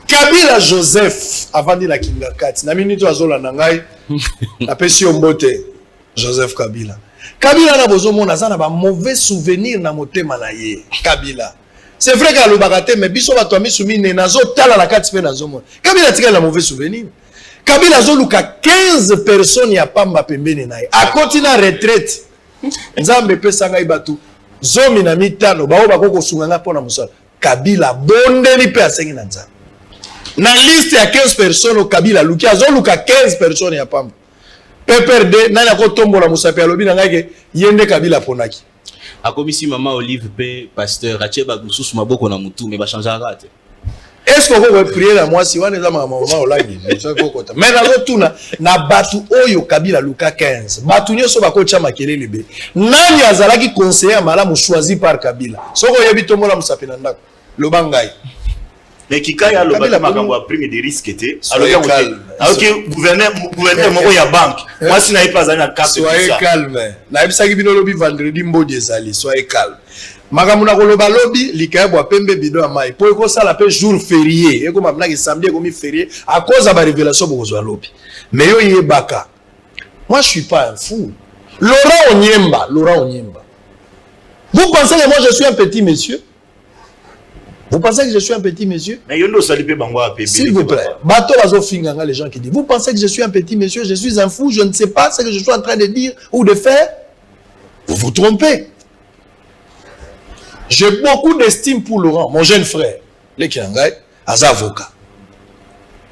Kabila Joseph avant de la Kingakati na minute azola nangai na pesi ombote Joseph Kabila na bozo mona za na ba mauvais souvenir na motema na ye Kabila c'est vrai que le bagate mais biso ba tomi sumine nazo tala la kati pe nazo mona Kabila tika la mauvais souvenir Kabila zo luka 15 personnes ya pamba pembeni na ye a continua retraite nzambe pesa ngai batu zomi na mitano bao bakoko sunganga pona musala Kabila bondeli pe asengi na nzambe. Na liste ya 15 personnes au Kabila Luki azoluka 15 personnes ya pamba. PPRD nana ko tombola musapi alobi na ngake yende Kabila ponaki. Akomisi mama Olive pe pasteur Acheba Gususu maboko na mutu me ba changer rate. est-ce qu'on peut prier à moi si on est dans ma maman au lagi? Mais dans l'autre tour, na batu oyo Kabila Luka 15. Batu nyo so bako chama kelele be. Nani azalaki conseiller malamu choisi par Kabila? Soko yebi tomola musapina ndako. Lobangai. Mais qui quand il y a le bâtiment qui a pris des risques était alors que gouverneur moko ya banque moi si n'avais pas à carte. Soyez calme. Na ebisa ki bino lobi vendredi mbodi ezali. Soyez calme. Makamuna koloba lobi likaya bwa pembe bido amai. Po eko sala pe jour férié. Eko mabna ki samedi eko mi férié à cause de la révélation bokozwa lobi. Mais yo yebaka. Moi je suis pas un fou. Laurent Onyemba. Vous pensez que moi je suis un petit monsieur? Vous pensez que je suis un petit monsieur? S'il vous plaît, bateau Finga, les gens qui disent, vous pensez que je suis un petit monsieur, je suis un fou, je ne sais pas ce que je suis en train de dire ou de faire? Vous vous trompez. J'ai beaucoup d'estime pour Laurent, mon jeune frère. Les Kiangai, as avocat.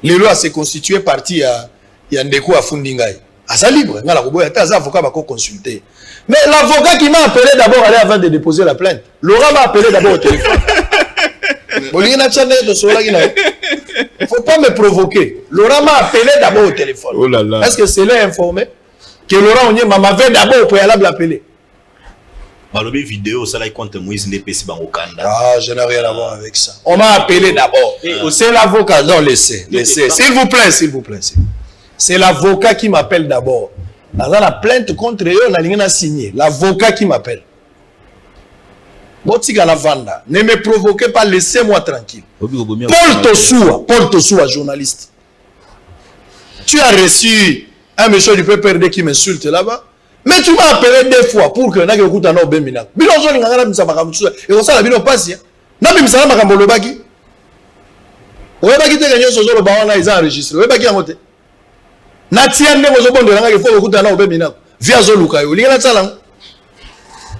Les lois s'est constitué parti à Yandeko à Fundingai. Asa libre, as avocat va consulter. Mais l'avocat qui m'a appelé d'abord aller avant de déposer la plainte. Laurent m'a appelé d'abord au téléphone. Il ne faut pas me provoquer. Laurent m'a appelé d'abord au téléphone. Oh là là. Est-ce que c'est là informé que Laurent Onyemba m'avait d'abord au préalable appelé? Malobi vidéo, ça là il compte Moïse Ndepesi Bangokanda. Ah, je n'ai rien à voir avec ça. On m'a appelé d'abord. C'est l'avocat. Non, laissez. S'il vous plaît. C'est l'avocat qui m'appelle d'abord. Dans la plainte contre eux, on a rien à signer. L'avocat qui m'appelle. Ne me provoquez pas, laissez-moi tranquille. Paul Tossoua, journaliste. Tu as reçu un monsieur du PPRD qui m'insulte là-bas, mais tu m'as appelé 2 fois pour que tu aies écouté un autre bémina. Bilonzo n'ingana msabakamutu. Et on s'en a bien passé. Nabi msala makambolo baki. Oebaki te gagné ce jour le baron là ils ont enregistré. Oebaki en côté. Natia ne mozo bondo nanga il faut écouter un autre bémina. Via Zoluka yo. Lingana tsalang.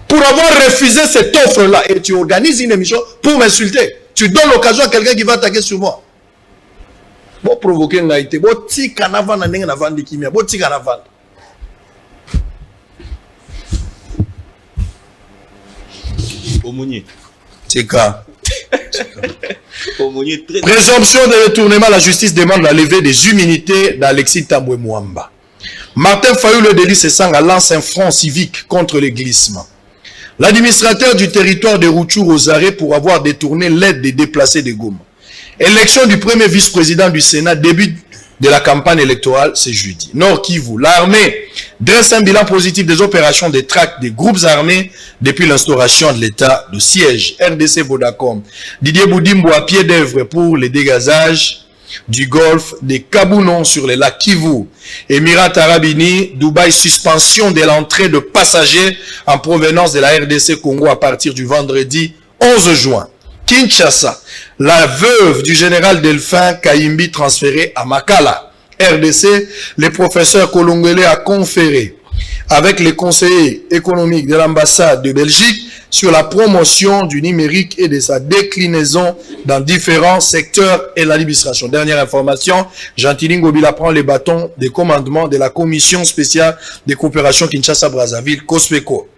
Pour avoir refusé cette offre-là, et tu organises une émission pour m'insulter, tu donnes l'occasion à quelqu'un qui va attaquer sur moi. Bon provoquer une naïté, bon ti kanavan na nenga na vandi kimia, bon ti kanavan. Aumônier. Tika. Aumônier très. Présomption de retournement, la justice demande la levée des immunités d'Alexis Tambwe Mwamba. Martin Fayou le délit Sesanga lance un front civique contre les glissements. L'administrateur du territoire de Rutshuru aux arrêts pour avoir détourné l'aide des déplacés de Goma. Élection du premier vice-président du Sénat, début de la campagne électorale, c'est jeudi. Nord Kivu, l'armée dresse un bilan positif des opérations de traque des groupes armés depuis l'instauration de l'état de siège. RDC Vodacom, Didier Boudimbo à pied d'œuvre pour les dégazages du golfe de Kabounon sur les lacs Kivu. Émirats Arabes Unis, Dubaï, suspension de l'entrée de passagers en provenance de la RDC Congo à partir du vendredi 11 juin. Kinshasa, la veuve du général Delphin Kayimbi transférée à Makala. RDC, le professeur Kolongele a conféré avec les conseillers économiques de l'ambassade de Belgique sur la promotion du numérique et de sa déclinaison dans différents secteurs et l'administration. Dernière information, Gentili Ngobila prend les bâtons des commandements de la commission spéciale de coopération Kinshasa-Brazzaville, COSPECO.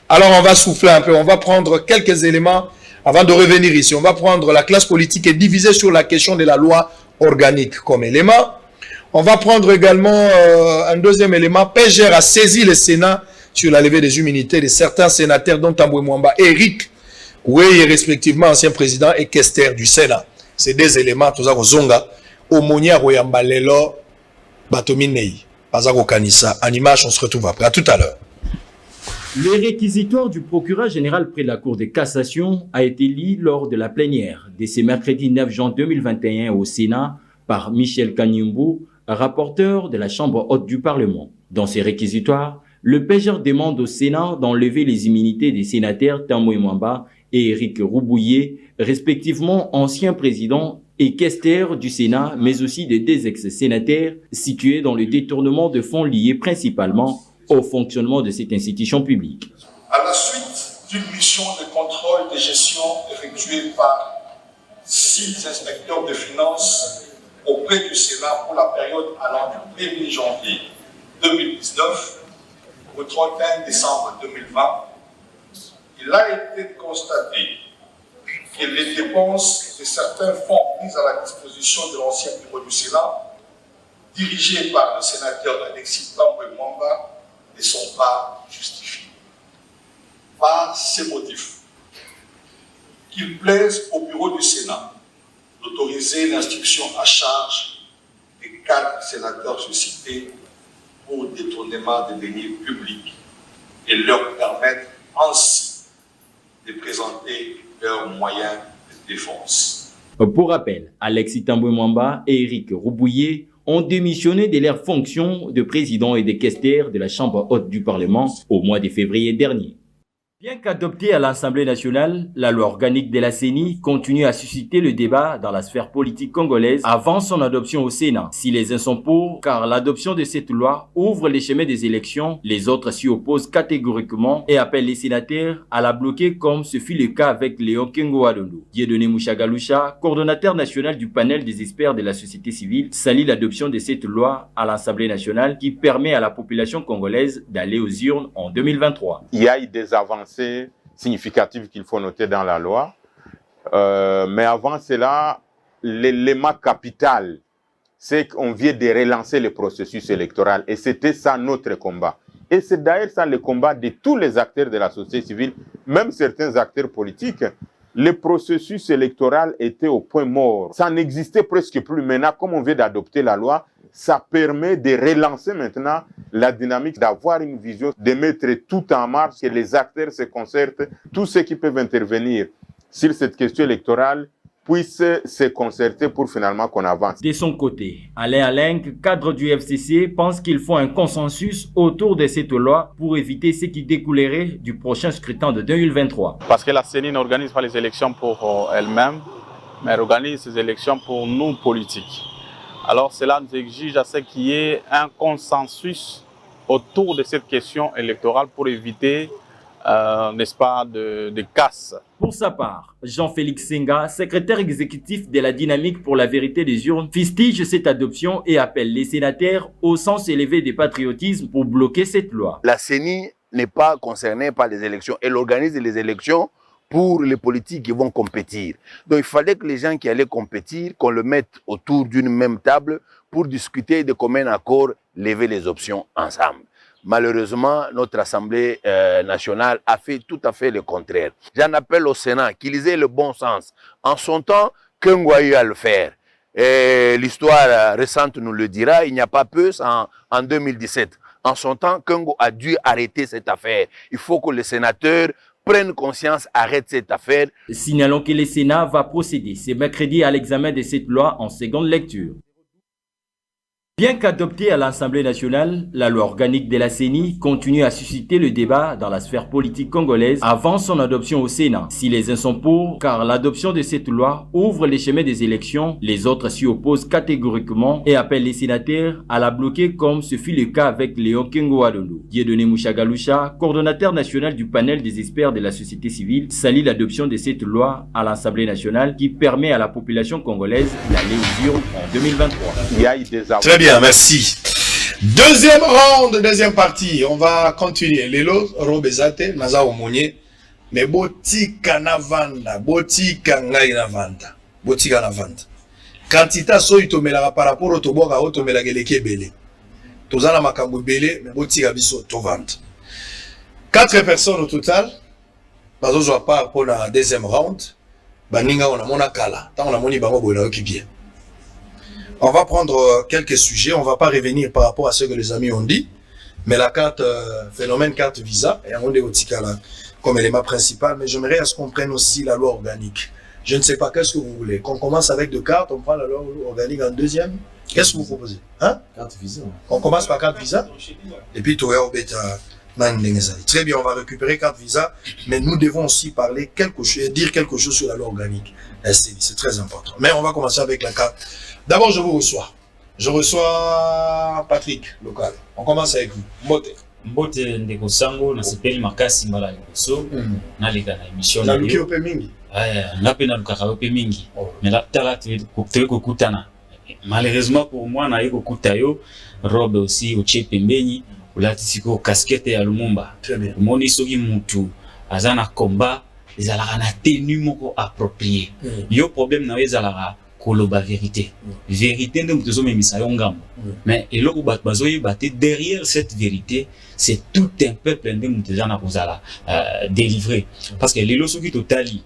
Alors on va souffler un peu, on va prendre quelques éléments avant de revenir ici. On va prendre la classe politique et diviser sur la question de la loi organique comme élément. On va prendre également un deuxième élément. PGR a saisi le Sénat sur la levée des immunités de certains sénateurs dont Tambwe Mwamba et Eric Oueye, respectivement ancien président et questeur du Sénat. Ces 2 éléments, Tozako Zonga, Omonia Royamba Lelo, Batominei, Pazako Kanissa. En image, on se retrouve après. À tout à l'heure. Le réquisitoire du procureur général près de la Cour de cassation a été lu lors de la plénière de ce mercredi 9 juin 2021 au Sénat par Michel Kanyumbu, rapporteur de la Chambre haute du Parlement. Dans ces réquisitoires, le PGR demande au Sénat d'enlever les immunités des sénateurs Tambwe Mwamba et Éric Roubouillet, respectivement anciens présidents et questeurs du Sénat, mais aussi des 2 ex-sénateurs situés dans le détournement de fonds liés principalement au fonctionnement de cette institution publique. À la suite d'une mission de contrôle de gestion effectuée par 6 inspecteurs de finances auprès du Sénat pour la période allant du 1er janvier 2019 au 31 décembre 2020, il a été constaté que les dépenses de certains fonds mises à la disposition de l'ancien bureau du Sénat, dirigé par le sénateur Alexis Tambwe Mwamba, ne sont pas justifiées. Par ces motifs, qu'il plaise au bureau du Sénat d'autoriser l'instruction à charge des 4 sénateurs suscités pour détournement de deniers publics et leur permettre ainsi de présenter leurs moyens de défense. Pour rappel, Alexis Tambwe Mwamba et Éric Roubouillet ont démissionné de leurs fonctions de président et de questeur de la Chambre haute du Parlement au mois de février dernier. Bien qu'adoptée à l'Assemblée nationale, la loi organique de la CENI continue à susciter le débat dans la sphère politique congolaise avant son adoption au Sénat. Si les uns sont pour, car l'adoption de cette loi ouvre les chemins des élections, les autres s'y opposent catégoriquement et appellent les sénateurs à la bloquer comme ce fut le cas avec Léon Kengo Adondo. Dieudonné Mouchagaloucha, coordonnateur national du panel des experts de la société civile, salue l'adoption de cette loi à l'Assemblée nationale qui permet à la population congolaise d'aller aux urnes en 2023. Il y a eu des avancées significatives qu'il faut noter dans la loi. Mais avant cela, l'élément capital, c'est qu'on vient de relancer le processus électoral. Et c'était ça notre combat. Et c'est d'ailleurs ça le combat de tous les acteurs de la société civile, même certains acteurs politiques. Le processus électoral était au point mort. Ça n'existait presque plus. Maintenant, comme on vient d'adopter la loi, ça permet de relancer maintenant la dynamique, d'avoir une vision, de mettre tout en marche, que les acteurs se concertent, tous ceux qui peuvent intervenir sur cette question électorale puissent se concerter pour finalement qu'on avance. De son côté, Alain Alenc, cadre du FCC, pense qu'il faut un consensus autour de cette loi pour éviter ce qui découlerait du prochain scrutin de 2023. Parce que la CENI n'organise pas les élections pour elle-même, mais elle organise ces élections pour nous politiques. Alors cela nous exige à ce qu'il y ait un consensus autour de cette question électorale pour éviter, n'est-ce pas, de casse. Pour sa part, Jean-Félix Senga, secrétaire exécutif de la Dynamique pour la vérité des urnes, fustige cette adoption et appelle les sénateurs au sens élevé du patriotisme pour bloquer cette loi. La CENI n'est pas concernée par les élections. Elle organise les élections pour les politiques qui vont compétir. Donc il fallait que les gens qui allaient compétir, qu'on le mette autour d'une même table pour discuter de commun accord, lever les options ensemble. Malheureusement, notre Assemblée nationale a fait tout à fait le contraire. J'en appelle au Sénat qu'il ait le bon sens. En son temps, Kengo a eu à le faire. L'histoire récente nous le dira, il n'y a pas peu, en 2017. En son temps, Kengo a dû arrêter cette affaire. Il faut que les sénateurs prennent conscience, arrêtent cette affaire. Signalons que le Sénat va procéder ce mercredi à l'examen de cette loi en seconde lecture. Bien qu'adoptée à l'Assemblée nationale, la loi organique de la CENI continue à susciter le débat dans la sphère politique congolaise avant son adoption au Sénat. Si les uns sont pour, car l'adoption de cette loi ouvre les chemins des élections, les autres s'y opposent catégoriquement et appellent les sénateurs à la bloquer comme ce fut le cas avec Léon Kengo Adondo. Dieudonné Mouchagaloucha, coordonnateur national du panel des experts de la société civile, salue l'adoption de cette loi à l'Assemblée nationale qui permet à la population congolaise d'aller aux urnes en 2023. Il y a eu des avancées. Très bien, merci. Deuxième round, deuxième partie. On va continuer. Lelo, Robezate, Naza Omonye. Mais botika na vanda, botika ngai na vanda. Botika na vanda. Quantité so itomelaka par rapport au toboka otomelaka eleke belé. Tozana makambo belé, mais botika biso to vanda. 4 personnes au total. Bazo zo part pour la deuxième round. Baninga on a mona kala. Tant on a moni bango bola qui bien. On va prendre quelques sujets, on ne va pas revenir par rapport à ce que les amis ont dit, mais la carte, phénomène carte visa, et on est au Tikala comme élément principal, mais j'aimerais à ce qu'on prenne aussi la loi organique. Je ne sais pas, qu'est-ce que vous voulez? Qu'on commence avec 2 cartes, on prend la loi organique en deuxième? Qu'est-ce que vous proposez? Hein? Carte visa. On commence par carte visa, et puis tu vas très bien, on va récupérer carte visa, mais nous devons aussi parler dire quelque chose sur la loi organique. C'est très important. Mais on va commencer avec la carte. D'abord, je vous reçois. Je reçois Patrick, local. On commence avec vous. Mbote. Mbote ndeko sango na sepeli makasi mbala liboso na leka na émission na luki ope mingi. Na pe na lukaka ope mingi. Mais la tala te kokutana. Malheureusement pour moi na yeko kutayo robe aussi au pembeni ulatisiko casquette ya Lumumba. Très bien. Moni soki mutu azana combat ezalaka na tenue moko approprié. Yo problème na ezalaka koloba vérité. Vérité nde mutezo memisa yo ngambo. Mais eloko bat bazoyi baté derrière cette vérité, c'est tout un peuple nde mutezo na kozala délivré. Parce que lelo soki totali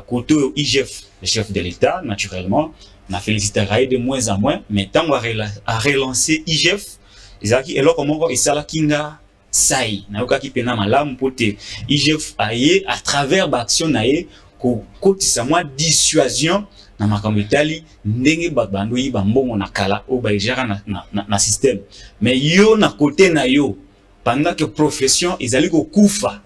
côté IGF, le chef de l'État, naturellement, on a félicité Raï de moins en moins, mais tant à relancer IGF, ils ont dit, et là, comment ils ont kinga saï, na yoka ki pena malam pote IGF aye à travers l'action nae ko kotisa moi dissuasion na makambo itali ndenge bando yi bambongo na kala o ba gera na système. Mais yo na côté na yo pendant que profession ezali ko kufa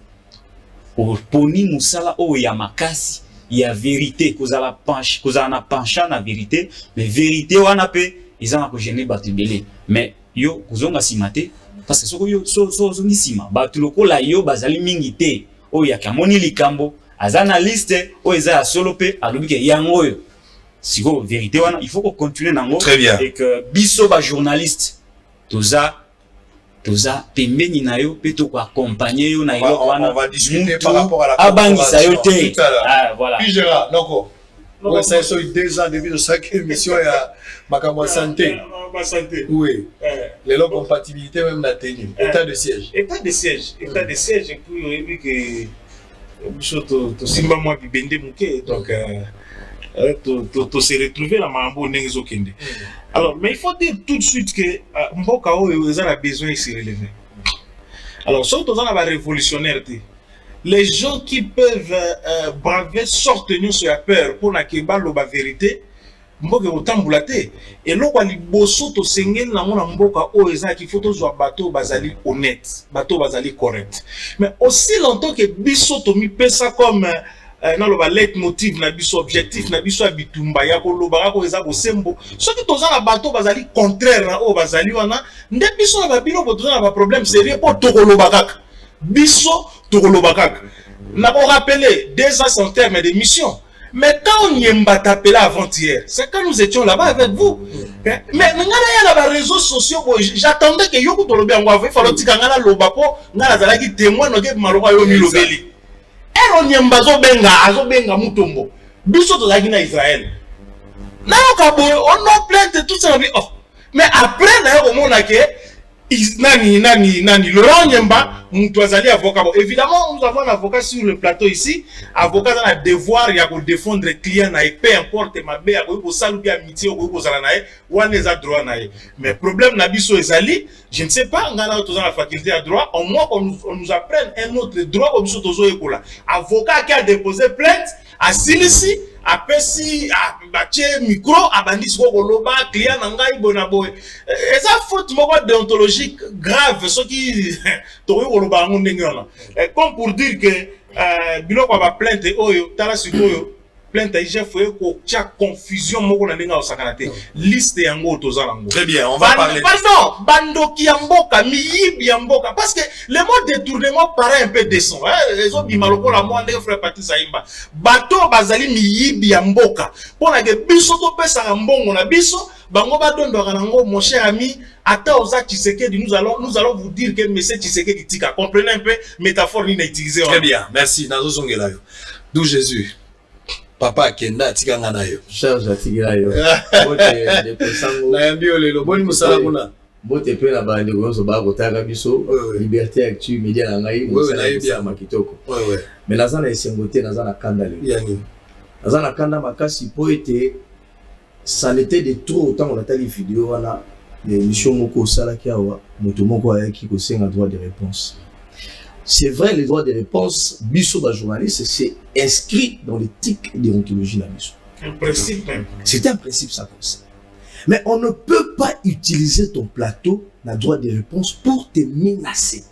o poni musala o ya makasi ya vérité kozala penche kozala na penchant na vérité, mais vérité wana pe ezana ko gêner batu belé. Mais yo kozonga simate parce que soko yo so ni sima batu lokola yo bazali mingi te o ya kamoni likambo azana liste o eza solo pe alobi ke yango yo siko vérité wana il faut qu'on continue nango. Très bien. Et que biso ba journaliste toza pembeni na yo pe to ko accompagner yo na yo wana. On va discuter par rapport à la abangisa yo te. Ah voilà. Puis Gérard noko ouais, ça c'est 2 ans depuis de chaque émission ya makambo santé. Oui. Les longues compatibilités même la tenue. État de siège. État de siège. État de siège et puis on a vu que to simba moi bibende muke donc to se retrouver la mambo nengezo kende. Alors mais il faut dire tout de suite que mboka o a besoin de se relever. Alors surtout dans la révolutionnaire les gens qui peuvent braver sortent nous sur la peur pour n'akiba la vérité mboka otambulate et loko liboso to sengel na mona mboka o eza ki faut to bateau bazali honnête bateau bazali correct mais aussi longtemps que biso to mi pesa comme na lo ba leitmotiv na biso objectif na biso bitumba ya ko loba ko eza ko sembo soki toza na bateau bazali contraire na o bazali wana nde biso na babino ko toza na ba problème sérieux pour to ko loba kaka biso to ko loba kaka na ko rappeler 2 ans sans terme de mission. Mais quand on y est appelé avant-hier, c'est quand nous étions là-bas avec vous. Mais il y a les réseaux sociaux, j'attendais que Yoko Tolobi en Wafé, il fallait que Ngana Lobapo, Ngana Zalaki témoin, Nogue Maroka Yomi Lobeli. Et on y est Benga Mutombo. Biso de la Guinée Israël. On a plainte tout ça. Mais après, au monde, Nani, Laurent Nyemba, Moutouazali avocat. Évidemment, nous avons un avocat sur le plateau ici. Avocat a le devoir de défendre les clients, peu importe ma bé, pour saluer amitié, pour salanae, ou on les a droit nae. Mais problème Nabiso Ezali, je ne sais pas, on a la faculté à droit, au moins on nous apprenne un autre droit comme ça Tozo Ekola. Avocat qui a déposé plainte à Silisi, à Pessi, à Baché, micro, à Bandis Rogoloba, client Nangaï Bonaboy. Et ça faute déontologique grave, ce qui comme pour dire que Biloko va plainte Oyo, Tala Sukoyo, plainte à IGF, ko tia confusion moko na ndenge osakanate liste yango tozalango. Très bien, on va parler. Pardon, Bandoki Yamboka, Miyibi Yamboka, parce que le mot détournement paraît un peu décent. Les autres bimaloko la moi ndenge frère Patrice Aimba. Bato bazali Miyibi Yamboka. Pour la que biso to pesa mbongo na biso, bango ba dondo kanango mon cher ami, ata oza Tshisekedi nous allons vous dire que monsieur Tshisekedi tika. Comprenez un peu métaphore ni na utiliser. Très bien, merci. Nazo zongela yo. D'où Jésus. Papa Kenda tika ngana yo. Charge tika yo. Bote de pesango. Na yambi olelo boni musala kuna. Bote pe na bande gozo ba kotaka biso liberté actu média na ngai musala bien makitoko. Ouais. Mais nazana esengote nazana kanda le. Yani. Nazana kanda makasi po ete ça n'était de trop autant on a tali vidéo wana l'émission moko sala kiawa moto moko ayaki ko senga droit de réponse. C'est vrai, les droits de réponse, biso ba journaliste, c'est inscrit dans l'éthique et déontologie de la biso. Un principe même. C'est un principe, ça comme ça. Mais on ne peut pas utiliser ton plateau, la droit de réponse, pour te menacer.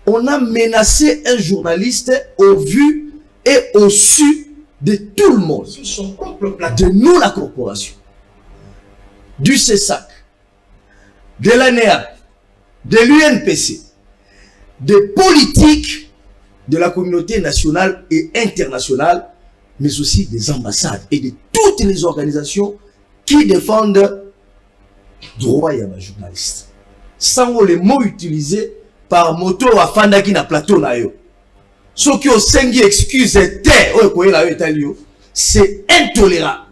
On a menacé un journaliste au vu et au su de tout le monde. Sur son propre plateau. De nous, la corporation. Du CESAC, de l'ANEA, de l'UNPC, des politiques de la communauté nationale et internationale, mais aussi des ambassades et de toutes les organisations qui défendent droit à ma journaliste. Sans les mots utilisés par moto à Fanda qui n'a plateau na yo. Ce qui au sengi excuse c'est intolérable.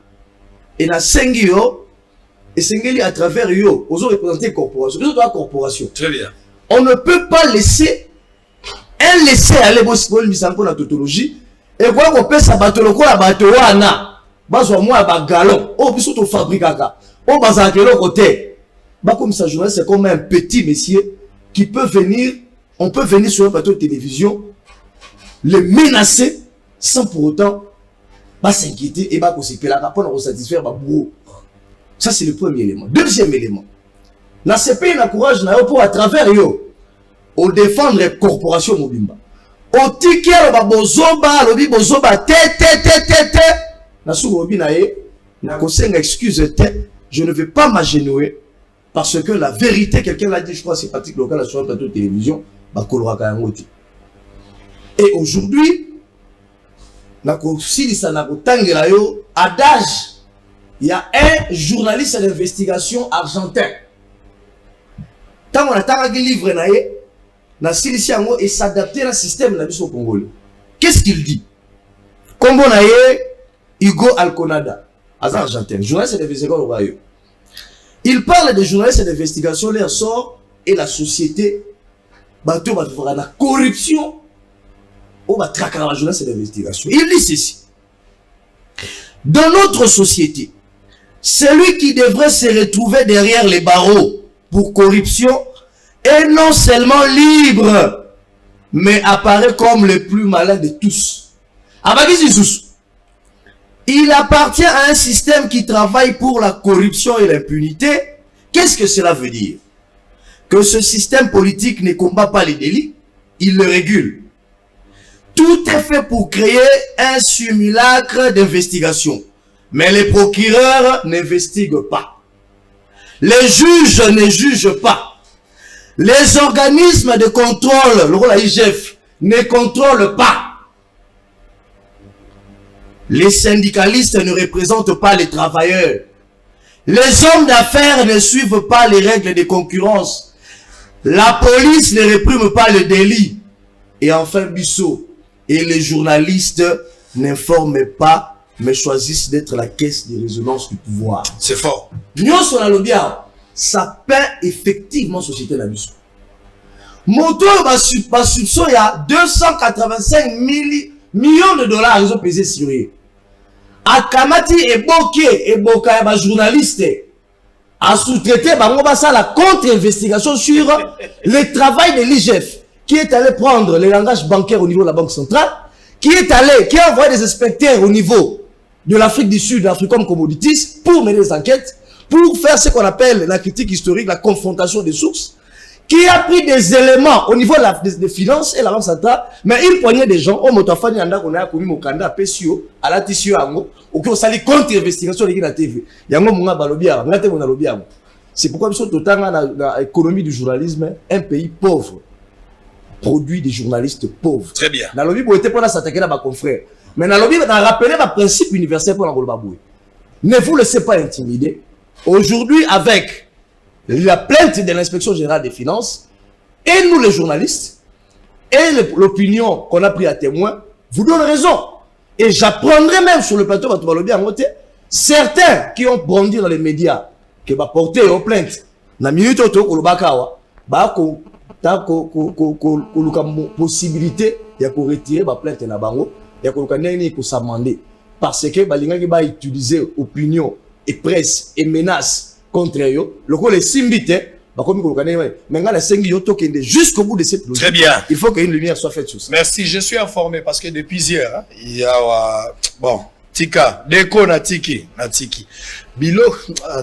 et na sengi yo et sengeli à travers yo aux représenter corporation les autres corporation. Très bien. On ne peut pas laisser aller bosibol misanko na tautologie et quoi qu'on peut sabato lokola bato wana bazwa moi ba galon o biso to fabrikaka o bazaka le côté ba comme ça journaliste c'est comme un petit monsieur qui peut venir, on peut venir sur un plateau de télévision le menacer sans pour autant pas s'inquiéter et pas s'occuper là pour satisfaire ba bourreau. Ça c'est le premier élément. Deuxième élément, la CPI na courage na yo pour à travers yo au défendre les corporations mobimba au ticket ba bozoba lobi bozoba te na sou lobi na ye na kosenga excuse te, je ne vais pas m'agenouiller parce que la vérité, quelqu'un l'a dit, je crois c'est Patrick Local sur un plateau de télévision, ba kolora ka yango. Et aujourd'hui na ko silisa na ko tangela yo adage. Il y a un journaliste d'investigation argentin. Tant on a un livre na silisiango et s'adapter à un système na biso congolais. Qu'est-ce qu'il dit? Combo naye Hugo Alconada, argentin, journaliste d'investigation au il parle des journalistes d'investigation, leur sort et la société bateau va faire la corruption ou va traquer la journaliste d'investigation. Il dit ceci. Dans notre société, celui qui devrait se retrouver derrière les barreaux pour corruption est non seulement libre, mais apparaît comme le plus malin de tous. Il appartient à un système qui travaille pour la corruption et l'impunité. Qu'est-ce que cela veut dire? Que ce système politique ne combat pas les délits, il le régule. Tout est fait pour créer un simulacre d'investigation. Mais les procureurs n'investiguent pas. Les juges ne jugent pas. Les organismes de contrôle, le rôle à IGF, ne contrôlent pas. Les syndicalistes ne représentent pas les travailleurs. Les hommes d'affaires ne suivent pas les règles de concurrence. La police ne réprime pas le délit. Et enfin, Bissot et les journalistes n'informent pas mais choisissent d'être la caisse de résonance du pouvoir. C'est fort. Nous sur la lobia, ça peint effectivement société la mission. Moto bas soupçon il y a 285 millions de dollars ils ont pesé sur eux. Akamati et Boka ba journaliste a sous-traité bango basa la contre-investigation sur le travail de l'IGF qui est allé prendre le langage bancaire au niveau de la Banque centrale, qui a envoyé des inspecteurs au niveau de l'Afrique du Sud, d'Africom Commodities, pour mener des enquêtes, pour faire ce qu'on appelle la critique historique, la confrontation des sources, qui a pris des éléments au niveau des finances et la Banque centrale, mais une poignée de gens, Motafani Anda, qu'on a commis Mokanda, Pesio, à la Tissio Ango, ou qui ont sali contre-investigation de la TV. Yango Munga Balobia, Ngate Mona Lobia. C'est pourquoi nous sommes totalement dans l'économie du journalisme, un pays pauvre produit des journalistes pauvres. Très bien. Dans le but, pour pas s'attaquer à ma confrère. Mais dans le but, on a rappelé le principe universel pour la Golbaboué. Ne vous laissez pas intimider. Aujourd'hui, avec la plainte de l'inspection générale des finances, et nous les journalistes, et l'opinion qu'on a pris à témoin, vous donne raison. Et j'apprendrai même sur le plateau, certains qui ont bondi dans les médias, qui va porter aux plaintes, na minute auto, possibilité de retirer la plainte na bango, il y a s'amender parce que balinga qui va utiliser opinion et presse et menaces contre eux, le coup les simbite jusqu'au bout de cette logique. Très bien. Il faut qu'une lumière soit faite sur ça. Merci, je suis informé parce que depuis hier, hein, il y a bon, Tika, Deko na Tiki, Bilo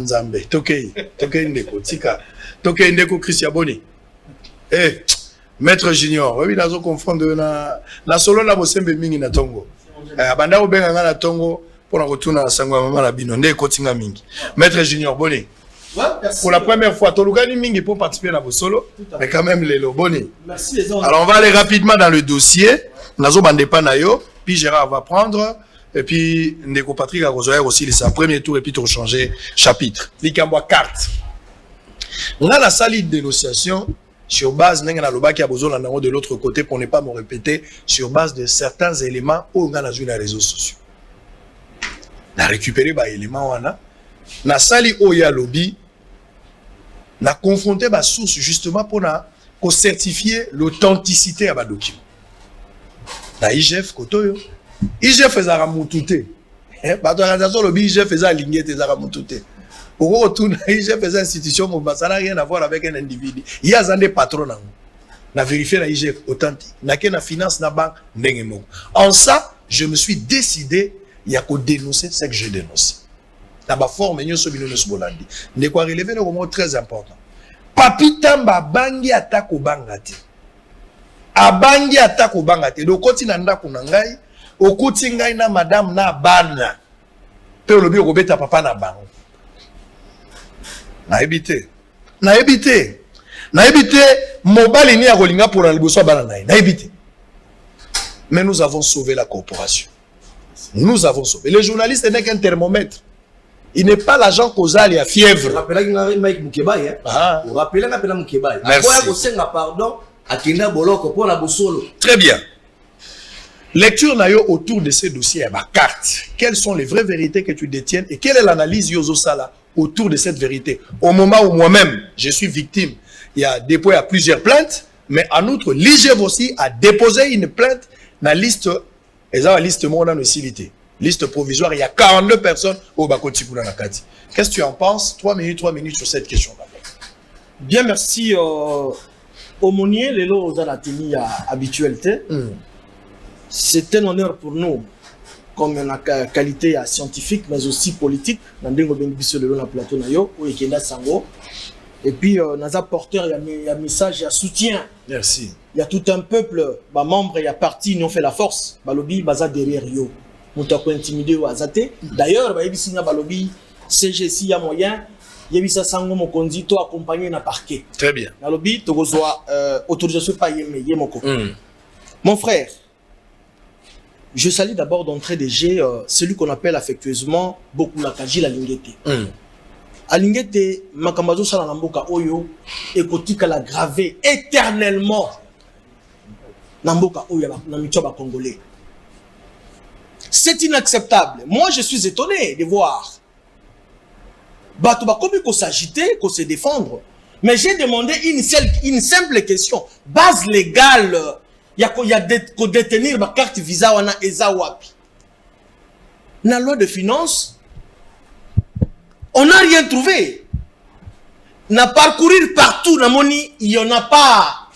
Nzambe, Tokei Ndeko, Tika, Tokei Ndeko Christian Boni. Eh, Maître Junior, oui, nous confondons na solo na bosembe mingi na tongo. Banda obenga na tongo pour na retourner na sangwa mama na bino ndeko tinga mingi. Maître Junior Boni. Ouais, pour la première fois, Tolugani Mingi pour participer à Bosolo, mais quand même les Loboni. Merci les autres. Alors on va aller rapidement dans le dossier. Nazo Bandepanayo, puis Gérard va prendre, et puis Ndeko Patrick a aussi sa premier tour, et puis tout changer chapitre. Likambwa carte. On a la salle de dénonciation sur base de l'autre côté pour ne pas me répéter, sur base de certains éléments où on a vu les réseaux sociaux. na récupérer ba élément wana na sali oya lobby na confronter ba source justement pour na ko certifier l'authenticité ya ba document na IGF kotoyo IGF ezara mutute ba to organisation lobby IGF ezara lingete ezara mutute au retour na IGF ezara institution mo ça n'a rien à voir avec un individu il y a zande patron nango na vérifier la IGF authentique na ke na finance na banque ndenge moko en ça je me suis décidé il y a qu'à dénoncer ce que je dénonce. La forme est bolandi. Ne quoi relever le mot très important. Papi tamba bangi attaque au bangate. Abangi attaque au bangate. Le côté nanda kunangai, au côté ngai na madame na bana. Pe le bio robeta papa na bang. Na éviter. Na éviter. Na éviter mobile ni a rolinga pour la liboso bana na éviter. Mais nous avons sauvé la corporation. Nous avons sauvé. Le journaliste n'est qu'un thermomètre. Il n'est pas l'agent causal et à fièvre. Vous rappelez que Mike Moukebaye. Vous rappelez que Moukebaye. Merci. Pardon. Très bien. Lecture nayo autour de ces dossiers à ma carte. Quelles sont les vraies vérités que tu détiens et quelle est l'analyse Yozo Sala autour de cette vérité? Au moment où moi-même je suis victime, il y a déployé plusieurs plaintes, mais en outre, l'IGF aussi a déposé une plainte dans la liste. Et ça, la liste liste provisoire, il y a 42 personnes au Bakoti pour la Nakati. Qu'est-ce que tu en penses? 3 minutes sur cette question-là. Bien, merci. Aumônier, les lots aux anatomies habitualité. C'est un honneur pour nous, comme une qualité scientifique, mais aussi politique. Dans le plateau, et puis, nous apporteurs, il y a un message, il y a soutien. Merci. Il y a tout un peuple, membres, il y a parti, ils ont fait la force. Balobi, baza derrière yo. Nous t'avons intimidé ou azaté. D'ailleurs, il y a Balobi, CGC, il y a moyen. Il y a eu ça sango mon kondi, toi accompagné na parquet. Très bien. Balobi, tu reçois autorisation pas yémé, Mon frère, je salue d'abord d'entrée des jets, celui qu'on appelle affectueusement beaucoup Nakaji la Lingete. Alingete makambazo sala na mboka oyo ekotika la gravé éternellement na mboka oyo na mitoba congolais. C'est inacceptable. Moi je suis étonné de voir bato ba komi ko s'agiter, ko se défendre. Mais j'ai demandé une simple question, base légale, il y a ko détenir ma carte visa wana eza wapi. Na loi de finances on n'a rien trouvé. N'a parcourir partout, na moni, il n'y en a pas.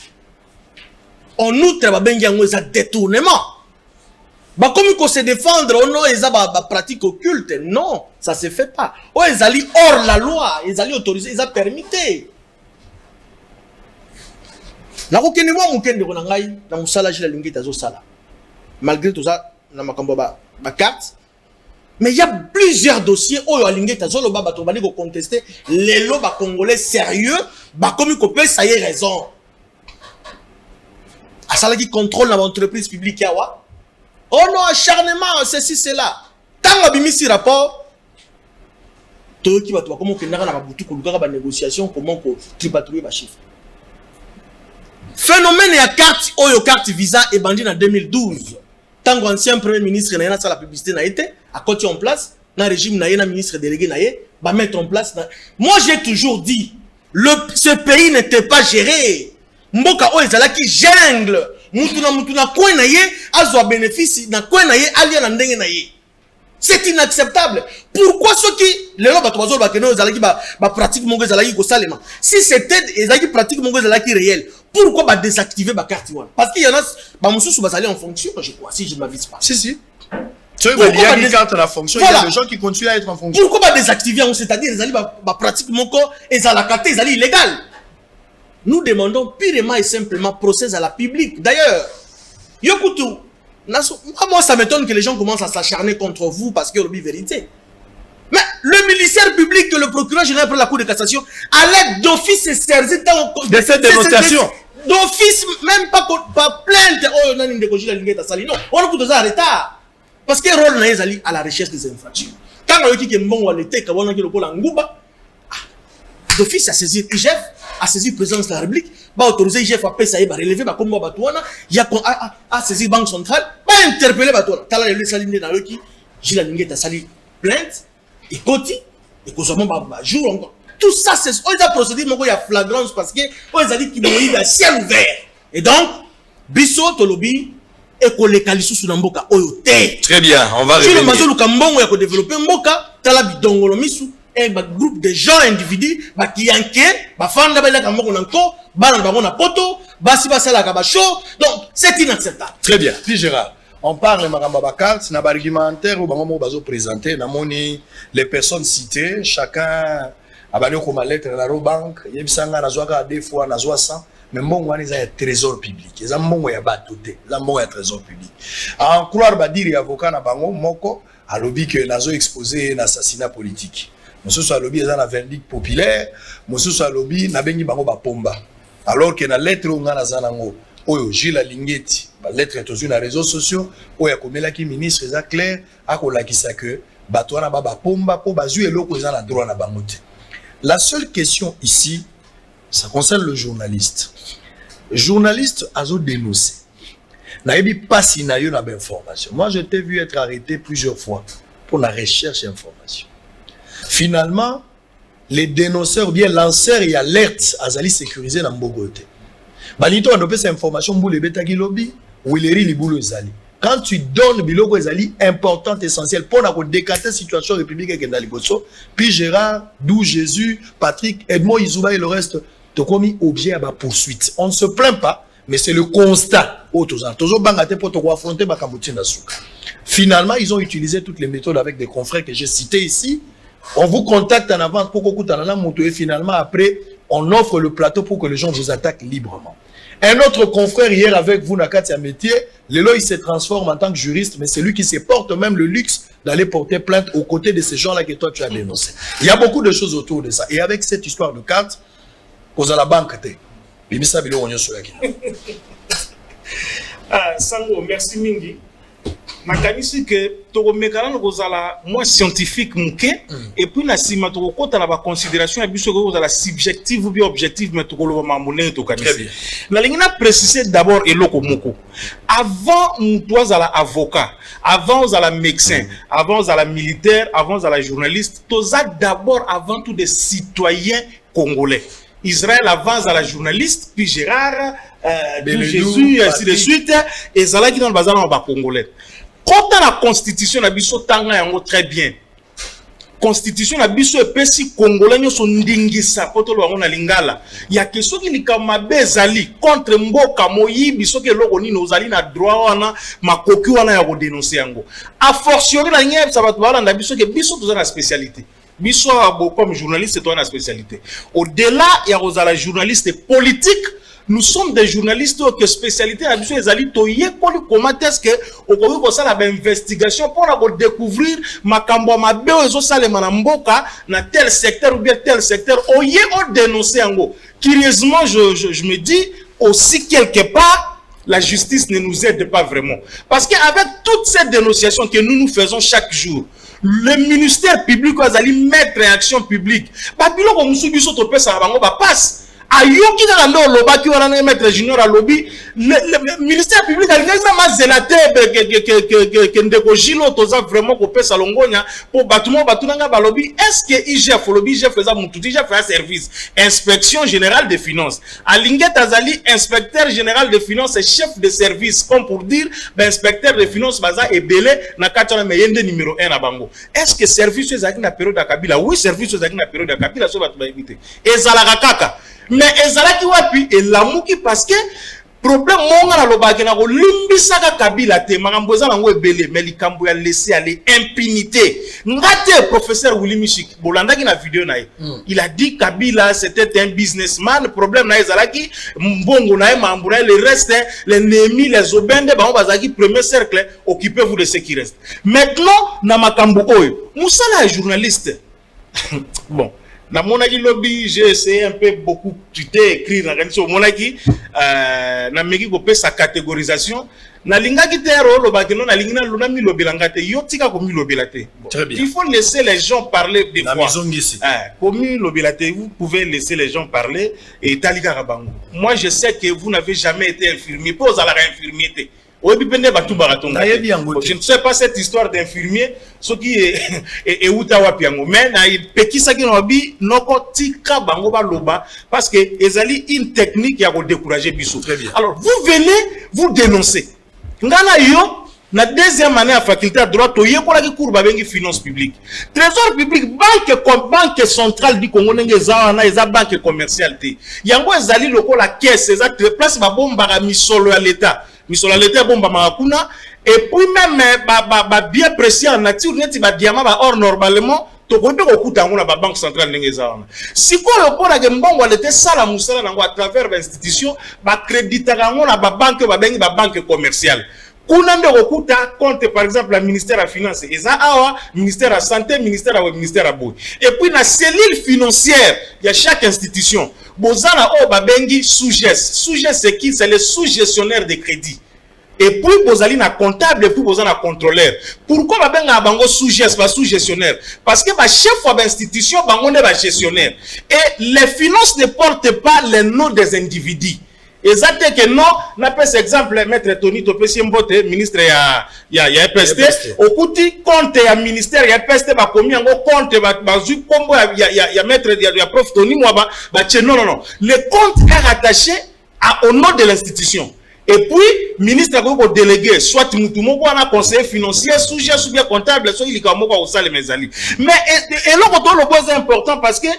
En outre, il y a un détournement. Comme il faut se défendre, on a pratique occulte. Non, ça ne se fait pas. Ils allaient hors la loi, ils allaient autoriser, ils allaient permité. Malgré tout ça, on a carte. Mais il y a plusieurs dossiers où il y a contester les lois congolais sérieux, comme il peut ça y est raison. À ça qui contrôle l'entreprise publique oh non acharnement ceci cela. Tant que bimisi rapport tout qui va toi comment que na na butu ko ba négociation comment ko tripatouiller ba chiffre. Phénomène ya carte oyo carte visa et bandit en 2012. Tant qu'ancien premier ministre n'a pas la publicité n'a été à côté en place, dans le régime n'a ministre délégué n'a pas mettre en place. Moi j'ai toujours dit, ce pays n'était pas géré. Mboka o ezala qui jungle, mutuna coin n'a azo bénéfice na coin n'a alia na ndenge n'a. C'est inacceptable. Pourquoi ceux qui les lois bato ba keno ezala qui ba pratique mongo ezala qui ko salema. Si c'était ezala qui pratique mongo ezala qui réel. Pourquoi bah désactiver ma carte one? Parce qu'il y en a, bah mon sous aller en fonction, je crois, si je ne m'avise pas. Si. Tu vois, il y a une carte à la fonction, voilà. Il y a des gens qui continuent à être en fonction. Pourquoi bah désactiver, c'est-à-dire, ils allaient pratiquer mon corps, et ça la carte, ils allaient illégal. Nous demandons purement et simplement procès à la publique. D'ailleurs, Yokutu, moi ça m'étonne que les gens commencent à s'acharner contre vous parce qu'il y a une vérité. Mais le ministère public, le procureur général pour la Cour de cassation, à l'aide d'office et servi de cette dénonciation. D'office, même pas plainte. Oh, on a une décogie la ligne de Sali. Non, on a tout ça en retard. Parce que le rôle est à la recherche des infractions. Quand on a dit que bon, on était, quand on a dit le pôle en Ngouba, d'office a saisi IGF, a saisi le président de la République, va autoriser IGF à payer ça, il va relever, va comme Batouana, il a saisi Banque centrale, va interpeller Batouana. Quand on a lu Saline dans le qui, j'ai la ligne de Sali. plainte et côté et qu'on soit jour encore. Tout ça, c'est on a procédé, mais il y a flagrance parce que on a dit qu'il y a un ciel ouvert. Et donc, biso tolobi et qu'on les qualifie sous l'amboka oyote. Très bien, on va revenir. Si le mazo lukambongo ya ko développer mboka, tala bidongolo misu et ba groupe de gens individus ba kiyanke, ba fanda ba la kambongo nanko, ba na bango na poto, ba si ba sala ka ba show. Donc, c'est inacceptable. Très bien. Puis Gérard, on parle de Maramba Bakar, c'est un argumentaire où on va présenter les personnes citées, chacun a banni comme lettre dans la banque, il y a des fois, il y a 100, mais bon, il y a un trésor public, il y a un trésor public. En croire, il y a un avocat qui a lobby que nazo exposé un assassinat politique. Monsieur soit lobby dans la vindicte populaire, monsieur soit lobby na bengi bango ba pomba. Alors que na lettre on a zanango, oyo Gilles Lingeti, ba lettre est sur les réseaux sociaux, oyo komela ki ministre eza clair, akolakisa que batwana ba pomba po bazu eloko eza na droit na bangote. La seule question ici, ça concerne le journaliste. Le journaliste a dénoncé. Naïbi pas si na yo na information. Moi, je t'ai vu être arrêté plusieurs fois pour la recherche d'information. Finalement, les dénonceurs, bien lanceurs et alertes, azali sécurisé dans Bogote. Balito a donné cette information, boule beta lobby, ou les boule zali. Quand tu donnes biloko ezali important, essentiel pour la décanter la situation républicaine et Kendaliboso, puis Gérard, Dou Jésus, Patrick, Edmond Izouba et le reste, te commis objet à la poursuite. On ne se plaint pas, mais c'est le constat. Finalement, ils ont utilisé toutes les méthodes avec des confrères que j'ai cités ici. On vous contacte en avance pour que et finalement, après, on offre le plateau pour que les gens vous attaquent librement. Un autre confrère hier avec vous, Nakatia Métier, Lélo, il se transforme en tant que juriste, mais c'est lui qui se porte même le luxe d'aller porter plainte aux côtés de ces gens-là que toi tu as dénoncé. Il y a beaucoup de choses autour de ça. Et avec cette histoire de carte, vous allez la banque. Sango, merci Mingi. Makanisi que toko mekana kozala moi scientifique muke et puis na sima toko kota na ba considération ya biso kozala subjective ou bien objective mais toko lo mamone to kanisi. Na lingina préciser d'abord eloko moko. Avant mutwazala avocat, avant ozala médecin, avant ozala militaire, avant ozala journaliste, toza d'abord avant tout des citoyens congolais. Israël avant à la journaliste, puis Gérard, Jésus, ainsi de suite, et Zala qui dans le bazar en bas congolais. Quand on a la constitution, la biso tanga yango très bien. Constitution la biso epesi congolais nyo son ndingisa poto lo ngona lingala. Ya question qui likama bezali contre mboka moyi biso ke loko ni ozali na droit wana makoki wana ya ko dénoncer yango. A fortiori la nyeb ça va te bala na biso ke biso toza na spécialité. Biso comme journaliste c'est toi la spécialité. Au-delà il y a la journaliste politique. Nous sommes des journalistes qui spécialité à biso les ali toye comment est-ce que au ko ça la investigation pour découvrir makambo mabe ezo salema na mboka na tel secteur ou bien tel secteur oye on dénoncer yango. Curieusement je me dis aussi quelque part la justice ne nous aide pas vraiment parce qu'avec toutes ces dénonciations que nous faisons chaque jour le ministère public va aller mettre en action publique ba biloko musu biso to pesa bango ba passe ayoki na ndo loba ki wana maître junior à lobby le ministère public a vraiment zelaté que ndeko jilo toza vraiment ko pesa longonya pour batumo batunanga ba lobby est-ce que IGF lobby IGF faisait mututi IGF fait un service inspection générale des finances alinget azali inspecteur général des finances et chef de service comme pour dire ben inspecteur des finances baza ebele na katana meyende numéro 1 na bango est-ce que service ezaki na période ya Kabila oui service ezaki na période ya Kabila so batu ba éviter ezalaka kaka mais ezalaki wapi elamuki parce que problème monga na lobaki na ko limbisaka Kabila te makambo eza nango ebele mais likambo ya laisser aller impunité ngate professeur Willy Michik bolandaki na vidéo na il a dit Kabila c'était un businessman problème na ezalaki mbongo na mambura le reste les Némi les Obende ba bazaki premier cercle occupez-vous de ce qui reste maintenant na makambo oyo musala journaliste bon na monaki lobby j'ai essayé un peu beaucoup écrire na kanisi monaki na meki ko pesa catégorisation na lingaki tero lobaki non na lingina luna mi lobelanga te yotika ko mi lobela te il faut laisser les gens parler des fois komi lobela te vous pouvez laisser les gens parler et talika rabango moi je sais que vous n'avez jamais été infirmier pose à la infirmier te Je ne sais pas cette histoire d'infirmier, ce qui est Outawapiango. Mais parce que ezali une technique qui a découragé Bissou. Alors vous venez, vous dénoncez. Ngana yo, la deuxième année à faculté à droite, il y a une finance publique. Trésor public, banque centrale du Congo, il y a une banque commerciale. Il y a la caisse, il y a une place à misolo à l'État. Misolo à l'État, et puis même, bien précis en nature, il y a un diamant, or normalement, la banque centrale si quoi le était ça la moussala à travers l'institution créditer la banque commerciale compte par exemple le ministère de la finance ministère de la santé ministère de boy et puis la cellule financière il y a chaque institution bozana sous-gestion c'est qui c'est le sous-gestionnaire des crédits. Et puis, vous allez na comptable et puis vous allez na contrôleur. Pourquoi vous avez un sous-gestionnaire? Parce que le chef de l'institution est un gestionnaire. Et les finances ne portent pas les noms des individus. Et ça fait que non, on a par exemple, maître Tony Topesi Mbote, ministre ya EPST, au côté compte ya ministère ya EPST, ba komi en compte, ba zu kombo ya maître ya prof Tony Mwaba, non. Le compte est rattaché au nom de l'institution. Et puis, ministre a délégué, soit Moutoumou, conseiller financier, sous-gestion, bien comptable, soit il est comme au salle mes alliés. Mais, et là, le point est important parce que,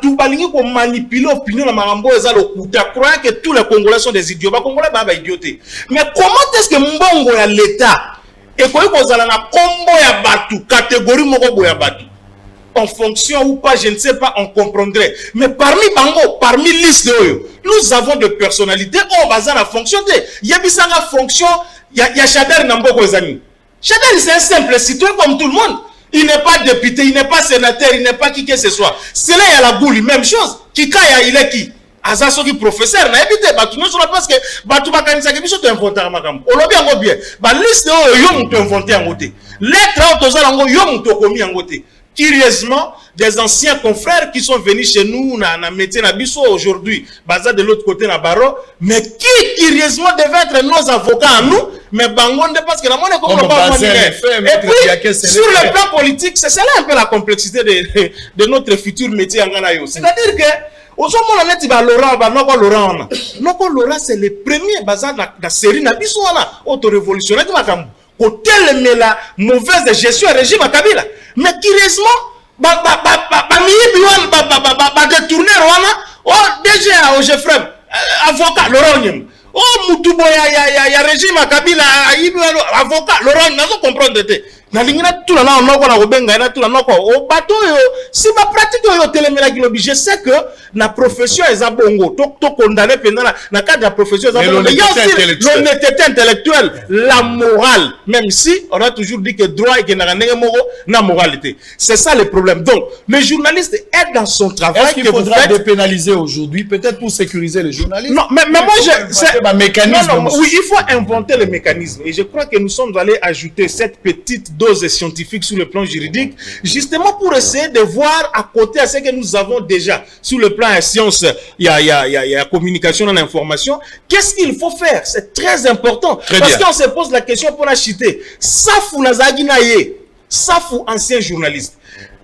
tout balingi pour manipuler l'opinion de Marambo et Zalo Kouta, croire que tous les Congolais sont des idiots. Congolais, idiotés. Mais comment est-ce que Mbongo est l'État? Et quoi, vous allez na combo ya Batu, catégorie Moko ya Batu. En fonction ou pas, je ne sais pas, on comprendrait. Mais parmi Bango, parmi liste nous avons des personnalités, on va la fonction. Il y a bien la fonction, il y a Chader Namboko Zani. Chader, c'est un simple citoyen comme tout le monde. Il n'est pas député, il n'est pas sénateur, il n'est pas qui que ce soit. C'est là, il y a la boule, même chose. Kikaya, il est qui? Azaso qui professeur, n'a évité, non seulement parce que Batu Bakanisa qui biso inventé à Makam. On l'a bien bien. Liste yo m'ont inventé en côté. Lettre autozalango yo m'ont commis en côté. Curieusement, des anciens confrères qui sont venus chez nous, na métier na biso aujourd'hui, basé de l'autre côté na baro, mais qui curieusement devaient être nos avocats à nous, mais bangonde parce que la monnaie comme le bas. Et puis, sur le plan politique, c'est là un peu la complexité de notre futur métier en Ghana. C'est-à-dire que, au moment où on a Laurent, c'est le premier bazar de la série na biso na auto-révolutionnaire qui va côté la mauvaise gestion régime à Kabila. Mais curieusement, détourner déjà au Jeffrem, avocat, Laurent. Oh, Moutoubo, il y a régime à Kabila, avocat, Laurent, nous allons comprendre. Tout le monde bateau, si ma pratique je sais que la profession est bongo, tout condamné pendant la cadre de la profession. Il y a aussi l'honnêteté intellectuelle, la morale, même si on a toujours dit que droit et que la moralité. C'est ça le problème. Donc, le journaliste est dans son travail. Est-ce qu'il faudra dépénaliser aujourd'hui, peut-être pour sécuriser les journalistes? Non, mais moi, oui, il faut inventer le mécanisme. Et je crois que nous sommes allés ajouter cette petite dose scientifique sur le plan juridique, justement pour essayer de voir à côté à ce que nous avons déjà sur le plan science, il y a communication en information, qu'est-ce qu'il faut faire? C'est très important. Parce qu'on se pose la question pour la citer. Safou Nazaginaye, Safou, ancien journaliste.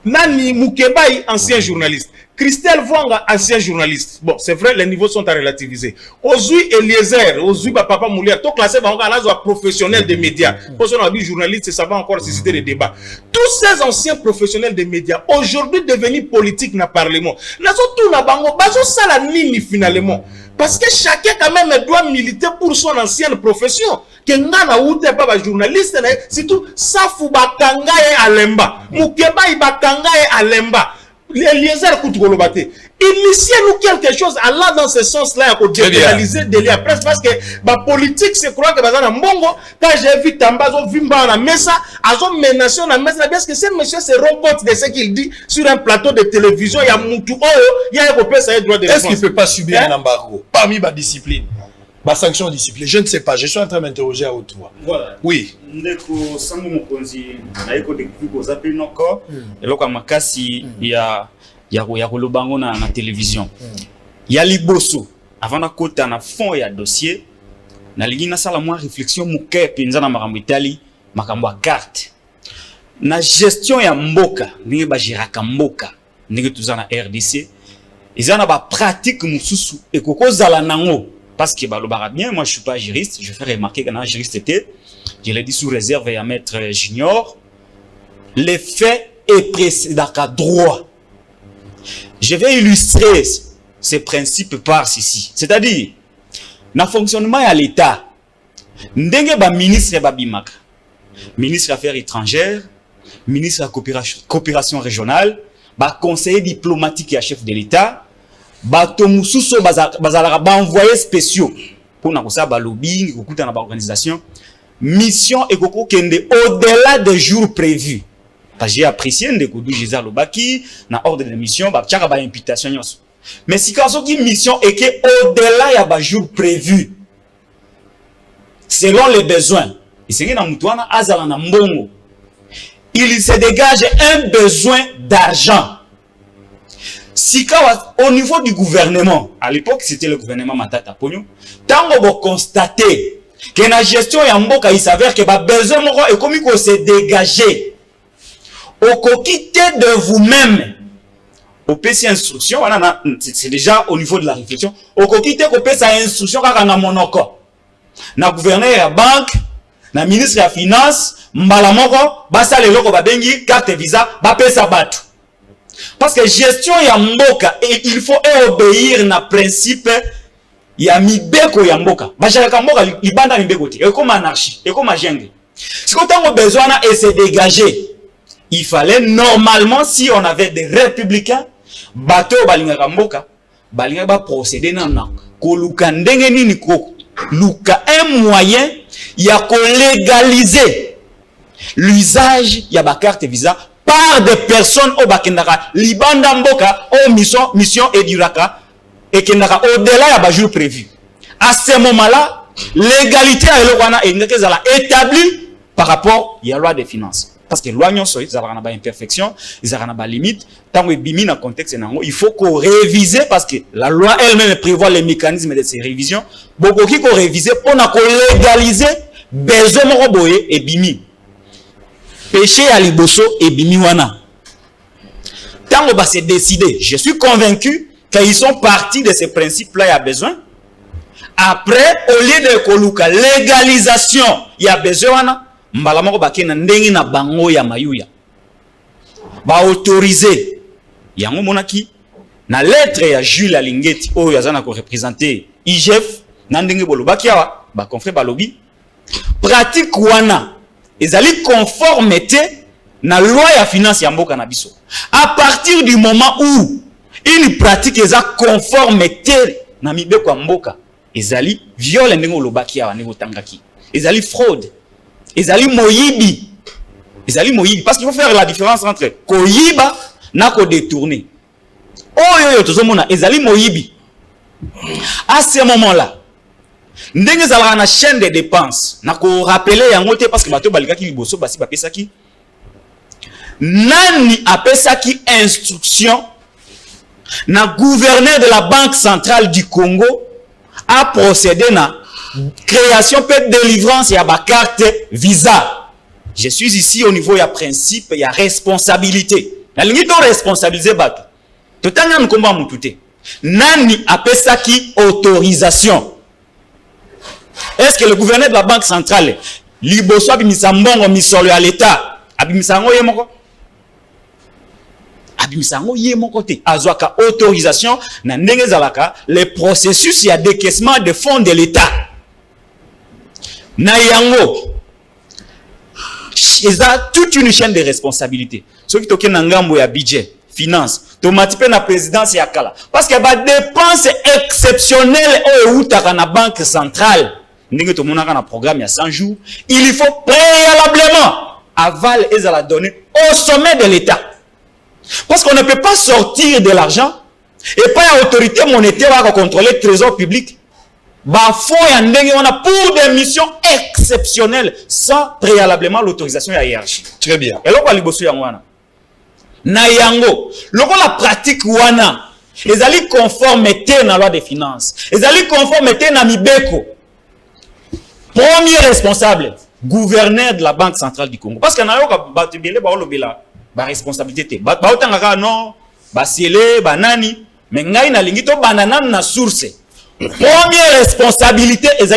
Nani Moukebaï, ancien journaliste. Christelle Vwanga, ancien journaliste. Bon, c'est vrai, les niveaux sont à relativiser. Ozui Eliezer, Ozui Papa Moulia, tout classé dans un professionnel des médias. Pour qu'on a dit journaliste, ça va encore susciter des débats. Tous ces anciens professionnels des médias, aujourd'hui devenus politiques dans le Parlement, nous avons tout là bango, baso sala nini finalement. Parce que chacun quand même doit militer pour son ancienne profession. Que ngana oute pas journaliste, surtout Safou Bakangaye Alemba, Moukeba Bakangaye Alemba. Eliezer Koutoulobate. Initiez-nous quelque chose allant dans ce sens-là pour dépénaliser la presse parce que la politique, c'est quoi que dans Mbongo, quand j'ai vu Tambazo Vimba na mesa, azo menacé na mesa, parce que ce monsieur se rend compte de ce qu'il dit sur un plateau de télévision, il y a Moutou Oyo, il y a Européen, ça y a droit de réponse. Est-ce qu'il ne peut pas subir un embargo parmi ma discipline? Ma sanction discipline, je ne sais pas, je suis en train de m'interroger à haute voix. Voilà. Oui. Ndeko sango mokonzi na eko de kuko zapi noko eloko makasi ya kolobango na télévision. Ya liboso avant na kota na fond ya dossier na lingi na sala moi réflexion muke penza na makambo itali makambo ya carte na gestion ya mboka ndenge ba giraka mboka ndenge tuza na RDC izana ba pratique mususu ekoko zala nango parce que balobara bien, moi je suis pas juriste, je fais remarquer que dans juriste était, je l'ai dit sous réserve à maître junior, les faits est précédent à droit. Je vais illustrer ces principes par ceci, c'est-à-dire dans le fonctionnement à l'État, ndenge ba ministre ba bimaka, ministre des Affaires étrangères, ministre de la coopération régionale, ba conseiller diplomatique et chef de l'État, bato mususu bazalaka ba envoyés spéciaux pour na kosa ba lobbying kokuta na ba organisation mission ekoko kende au-delà des jours prévus parce que j'ai apprécié ndeko du Gisard Lobaki na ordre de mission ba tchaka ba imputation nyonso mais si kaso ki mission et que au-delà ya ba jours prévus selon les besoins et c'est na mutwana azala na mbongo il se dégage un besoin d'argent. Si au niveau du gouvernement, à l'époque c'était le gouvernement Matata Ponyo, tant qu'on constater que la gestion ya mboka il s'avère que ba besoin moko et comme il se dégager au quitter de vous-même au PC instruction c'est déjà au niveau de la réflexion au quitter au PC instruction kaka na monoko na gouverneur ya banque na ministre ya finance mbala moko basa leloko babengi carte visa ba pesa batu. Parce que gestion ya mboka et il faut obéir na principe ya mibeko ya mboka. Bajaka mboka libanda mibeko te. Et comme anarchie, et comme jungle. Si on a besoin de se dégager, il fallait normalement si on avait des républicains, bateau balinga mboka, balinga ba procéder nan ko luka ndenge nini ko luka un moyen ya ko légaliser l'usage ya ba carte visa par des personnes au bakendaka libanda mboka au mission et duraka et kendaka au-delà ya ba jour prévu. À ce moment-là, l'égalité à l'Owana est établie par rapport à la loi des finances. Parce que loi nyonso ils ont ba imperfection, ils ont ba limite, tant que bimi na contexte nango, il faut qu'on révise parce que la loi elle-même prévoit les mécanismes de ces révisions. Beaucoup qui qu'on réviser pour na légaliser besoin moko boye et bimi. Péché à liboso et bimiwana. Tant qu'on va se décider, je suis convaincu qu'ils sont partis de ces principes-là, il y a besoin. Après, au lieu de koluka légalisation, il y a besoin. Mbalamoko bakena ndengi na bango ya mayuya. Ba autoriser. Yango monaki na lettre ya Jules Alingeti oyo yazana ko représenter IGF na ndenge bolobaki awa ba confrère balobi. Pratique wana ezali conformité na loi ya finance ya mboka na biso. À partir du moment où une pratique eza conformité na mibeko ya mboka, ezali viole ndenge olobaki awa ndenge otangaki. Ezali fraude. Ezali moyibi. Ezali moyibi parce qu'il faut faire la différence entre koyiba na ko détourner. Oyo tozomona ezali moyibi. À ce moment-là, ndenge zalaka na chaîne de dépenses na ko rappeler yango te parce que bato balikaki liboso basi bapesaki nani apesaki instruction na gouverneur de la Banque centrale du Congo a procédé na création peut délivrance ya ba carte visa. Je suis ici au niveau ya principe ya responsabilité. Na lingi to responsabiliser bato. Totanga nkomba mutute. Nani apesaki autorisation? Est-ce que le gouverneur de la Banque centrale, liboso abimisa mbongo misolo ya l'État, abimisa ngo yemoko? Abimisa ngo yemoko te. Azwaka autorisation na ndenge zalaka les processus ya décaissement de fonds de l'État. Na yango, il y a toute une chaîne de responsabilités. Ceux qui toquent na ngambo ya budget, finance, tomatipe na présidence ya kala. Parce que ba dépenses exceptionnelles au outaka na banque centrale. Ndenge to monaka na programme ya 100 jours, il faut préalablement aval et à la donner au sommet de l'État. Parce qu'on ne peut pas sortir de l'argent et pas à autorité monétaire à contrôler le trésor public. Bah, faut y ndenge on a pour des missions exceptionnelles sans préalablement l'autorisation de la hiérarchie. Très bien. Et là, on va liboso yango wana. Na yango, loko la pratique wana, ils allaient conformité na loi des finances. Ils allaient conformité na mibeko. Premier responsable, gouverneur de la Banque centrale du Congo. Parce qu'il y a une responsabilité. Non, Basiele, Banani, mais il y a une banana na source. Première responsabilité, il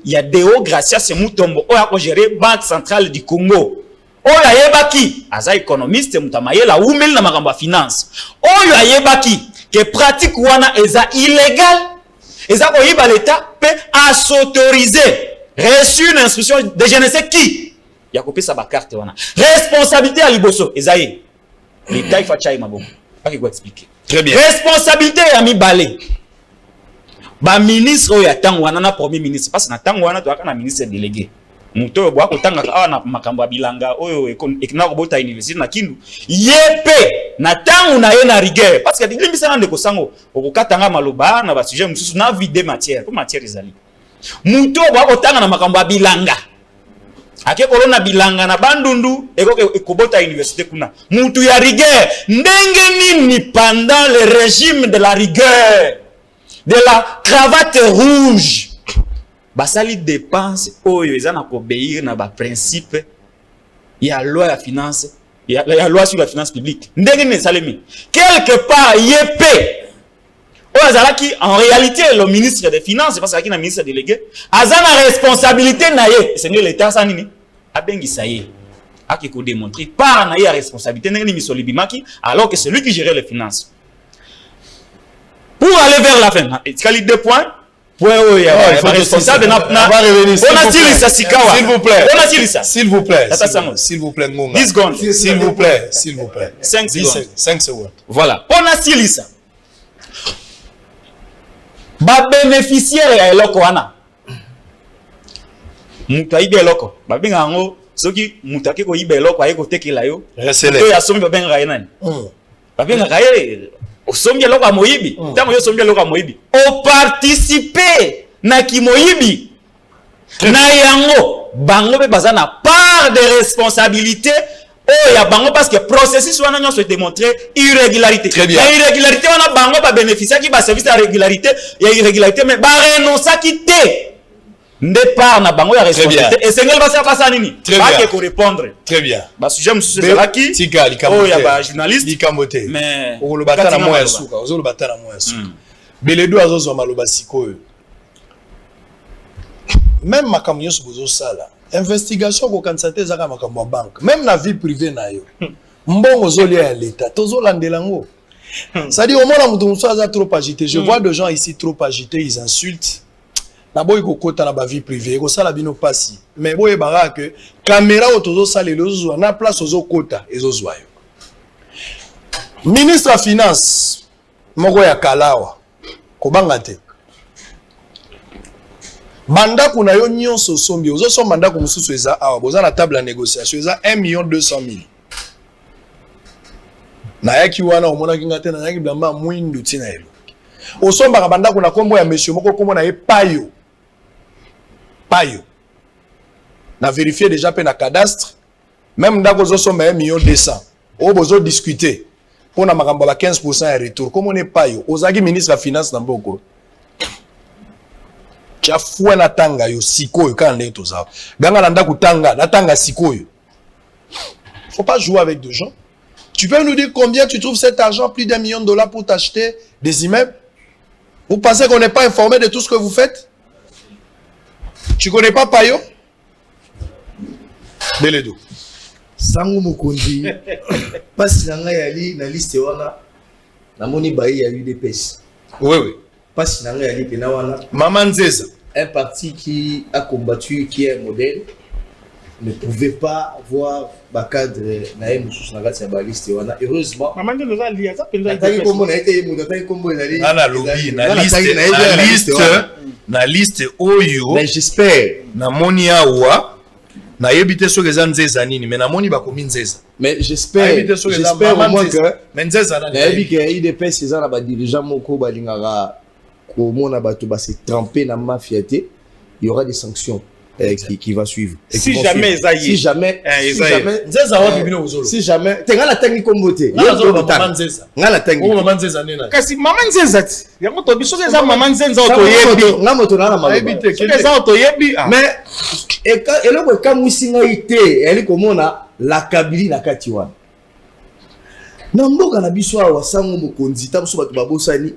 y a Deo Gracia Semutombo, qui a géré la Banque centrale du Congo. Oyo ayebaki aza économiste mutamayela umeli na makambo ya finance. Oyo ayebaki que pratique wana eza illégal. Eza ko yiba l'état peut s'autoriser reçu une instruction de je ne sais qui. Ya kopesa ba carte wana. Responsabilité à liboso ezaye. L'état il faut chai maboko. Pas que quoi expliquer. Très bien. Responsabilité ya mibale. Ba ministre oyo atango wana na premier ministre parce que na tango wana to aka na ministre délégué. Muto bwa kotanga awa na makambo ya bilanga oyo ekina kobota université na Kindu yepe na tangu na ye na rigueur parce que limbisa na ndeko sango okokatanga maloba na ba sujet mususu na vide matière pour matière ezali muto bwa kotanga na makambo ya bilanga ake kolona bilanga na bandundu ekobota université kuna mutu ya rigueur ndenge nini pendant le régime de la rigueur de la cravate rouge basali dépense oyo ezana ko obéir na ba principe ya loi ya finance ya loi sur la finance publique ndenge ne salemi quelque part yepé oyo azalaki en réalité le ministre des finances parce qu'il y a un ministre délégué azana responsabilité na ye c'est l'état ça nini abengisa ye aki ko démontrer par na ye responsabilité ndenge ni misolibimaki alors que celui qui gérait les finances pour aller vers la fin il y a 2 points. Responsable s'il vous plaît. S'il vous plaît. 10 secondes. S'il vous plaît. 5 secondes. 5 secondes. Voilà. On a silisa. Ba bénéficiaire ya eloko wana. Mutu ayibe eloko. Ba benga ngo soki mutu ake ko yibe eloko aye ko tekela yo. To ya sombi ba benga ye nani? Ba benga kaye osombi eloko moyibi tango yo sombi eloko moyibi o participer na ki moyibi na yango bango be bazana part de responsabilité oh ya bango parce que processus wana nyonso démontrer irrégularité na irrégularité wana bango ba bénéficier ki ba service de régularité ya irrégularité mais ba renoncer ki té nde part na bango ya responsabilité et sengel basa nini pas que ko répondre très bien ba sujet mususu zelaki oh ya ba journaliste likambote mais okolo batana moya suka ozolo batana moya suka beledo azozo maloba sikoyo même makambo nyonso bozo sala investigation ko kansate zaka makambo ya banque même na vie privée na yo mbongo zolia ya l'état tozo landela ngo ça dit au moins la mutu muso aza trop agité je vois des gens ici trop agités ils insultent na boy ko kota na ba vie privée ko sala bino pasi mais boy bara que caméra otozo sala lezo na place ozo kota ezozwa yo ministre de finance moko ya kalawa ko banga te banda kuna yo nyonso sombi ozo so banda ko mususu eza awa boza na table ya négociation eza 1,200,000 na yaki wana omona kinga te na yaki blamba mwindu tina elo osomba banda kuna kombo ya monsieur moko kombo na ye payo na vérifier déjà pe na cadastre même ndako zo somba 1,200,000 o bozo discuter pour na makambo ba 15% ya retour comme on est payo ozaki ministre de la finance na mboko cha fua na tanga yo sikoyo quand les toza ganga na ndako tanga na tanga sikoyo faut pas jouer avec des gens. Tu peux nous dire combien tu trouves cet argent, plus d'1 million de dollars pour t'acheter des immeubles? Vous pensez qu'on n'est pas informé de tout ce que vous faites? Tu connais pas Payo? Beledo. Sango Mokondi. Parce que yali na liste wana na moni bayi ya UDPS. Oui. Parce que yali pena wana. Maman Nzeza. Un parti qui a combattu, qui est un modèle, ne pouvait pas voir ba cadre na ye mususu na kati ya ba liste wana. Heureusement. Maman Nzeza lia ça penza. Ataki kombo na ete mu ataki kombo ezali. Na lobby na liste oyo. Mais j'espère na moni awa na yebite soki eza Nzeza nini mais na moni bakomi Nzeza. Mais j'espère au moins que Nzeza na yebi ke IDPS eza na ba dirigeant moko balingaka komona bato ba se tremper na mafia te, il y aura des sanctions. qui va suivre. Si jamais si jamais tenga la technique comme beauté ngala technique kasi mama nzenza yango to biso eza mama nzenza otoyebi ngamoto na maloba eza otoyebi mais eloko ekamwisinga ite eli komona la kabili na kati wana na mboka na biso awa sango mokonzi ta biso bato babosani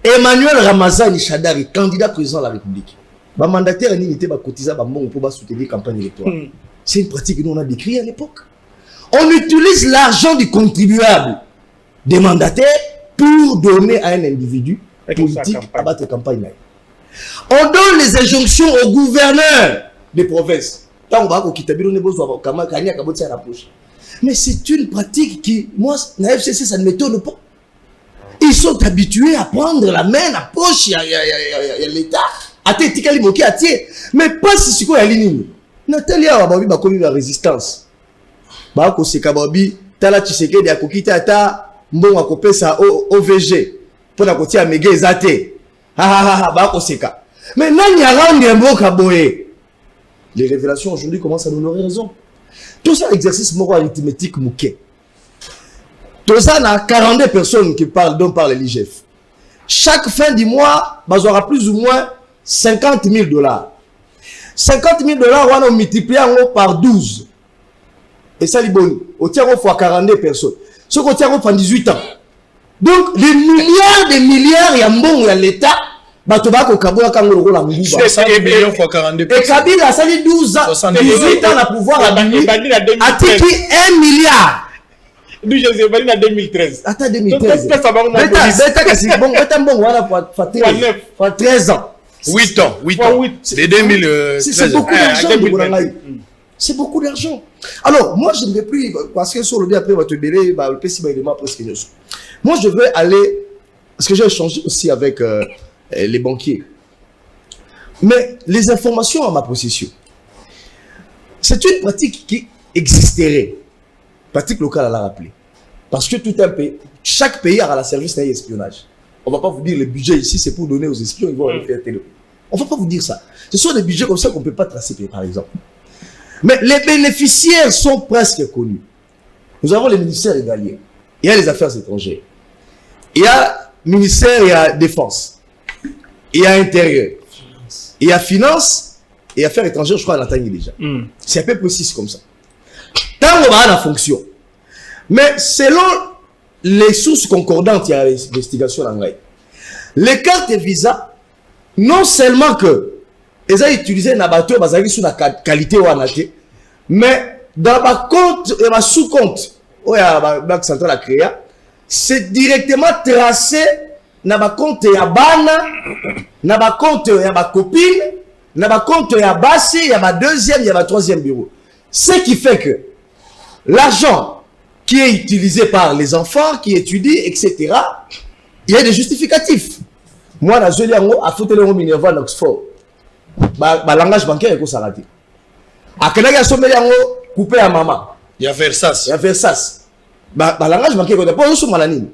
Emmanuel Ramazani Shadari, candidat président de la République. Le mandataire n'était pas cotisé pour soutenir la campagne électorale. C'est une pratique que nous on a décrite à l'époque. On utilise l'argent du contribuable des mandataires pour donner à un individu politique à battre la campagne. On donne les injonctions au gouverneur des provinces. Mais c'est une pratique qui, moi, la FCC, ça ne m'étonne pas. Ils sont habitués à prendre la main, la poche, il y a l'État. Mais pas si c'est quoi la ligne. Nathalie a commis la résistance. Bako Sekababi, Tala Tshisekedi a kokité ata mbongo a kopé ça OVG pour la côté à Mege Zate. Bako Seka. Mais non, il y a rien de boye. Les révélations aujourd'hui commencent à nous donner raison. Tout ça exercice moral arithmétique mouké. Tout ça, il y a 42 personnes qui parlent, dont parle l'IGF. Chaque fin du mois, il y aura plus ou moins 50 000 $. 50 000 $, on a multiplié par 12. Et ça, c'est bon. On tient fois 42 personnes. Ce qu'on tient pendant 18 ans. Donc, des milliards, il y a un bon, il y a l'État. Batobako Kabola Kangolo la Mouba. 5 millions fois 42 personnes. Et Kabila, ça dit 12 ans, 18 ans à pouvoir à Tiki 1 milliard. Nous, je sais pas, en 2013. Attends, 2013. Bon, 13 ans. 8 ans. C'est 2013. C'est beaucoup d'argent. C'est beaucoup d'argent. Alors, moi, je ne vais plus, parce que sur le bien après, votre bébé, le PCB, il est presque news. Moi, je vais aller, parce que j'ai échangé aussi avec les banquiers. Mais les informations à ma possession, c'est une pratique qui existerait. Pratique locale à la rappeler. Parce que tout un pays, chaque pays a la service d'un espionnage. On ne va pas vous dire le budget ici, c'est pour donner aux espions, ils vont aller faire télé. On ne va pas vous dire ça. Ce sont des budgets comme ça qu'on ne peut pas tracer, par exemple. Mais les bénéficiaires sont presque connus. Nous avons les ministères régaliens. Il y a les affaires étrangères. Il y a ministère, il y a défense. Il y a intérieur. Il y a finance et affaires étrangères, je crois, à l'entendre déjà. C'est un peu précis comme ça. Tant qu'on va à la fonction. Mais selon les sources concordantes, il y a l'investigation en vrai. Les cartes et visas, non seulement que ils ont utilisé un bateau, ils ont sur la qualité ou mais dans ma compte et ma sous-compte, où il y a la Banque centrale à créer, c'est directement tracé dans ma compte et à Bana, dans ma compte et à ma copine, dans ma compte et à Bassi, il y a ma deuxième, il y a ma troisième bureau. Ce qui fait que l'argent qui est utilisé par les enfants, qui étudient, etc., il y a des justificatifs. Moi, dans le Liango, à Fouteléro Minerva en Oxford, le langage bancaire est s'arrêter. À Kenaya, il y a coupé à maman. Il y a Versas. Il y a Versas. Le langage bancaire est pas sur Malanine.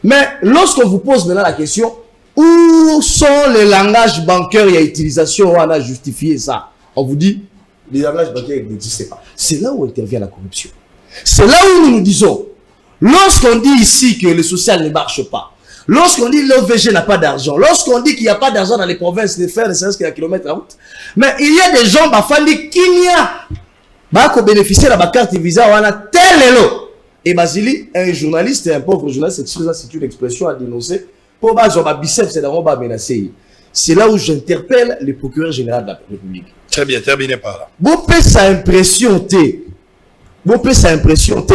Mais lorsqu'on vous pose maintenant la question, où sont les langages bancaires et l'utilisation où on a justifié ça? On vous dit, les langages bancaires n'existent pas. C'est là où intervient la corruption. C'est là où nous nous disons, lorsqu'on dit ici que le social ne marche pas, lorsqu'on dit que l'OVG n'a pas d'argent, lorsqu'on dit qu'il n'y a pas d'argent dans les provinces de faire ne serait-ce qu'un kilomètre à route, mais il y a des gens qui qui bénéficient de la carte visa, on a tel élo. Et Basili, un journaliste, un pauvre journaliste, c'est une expression à dénoncer, pour biceps, c'est menacer. C'est là où j'interpelle le procureur général de la République. Très bien, terminé par là. Vous pouvez s'impressionner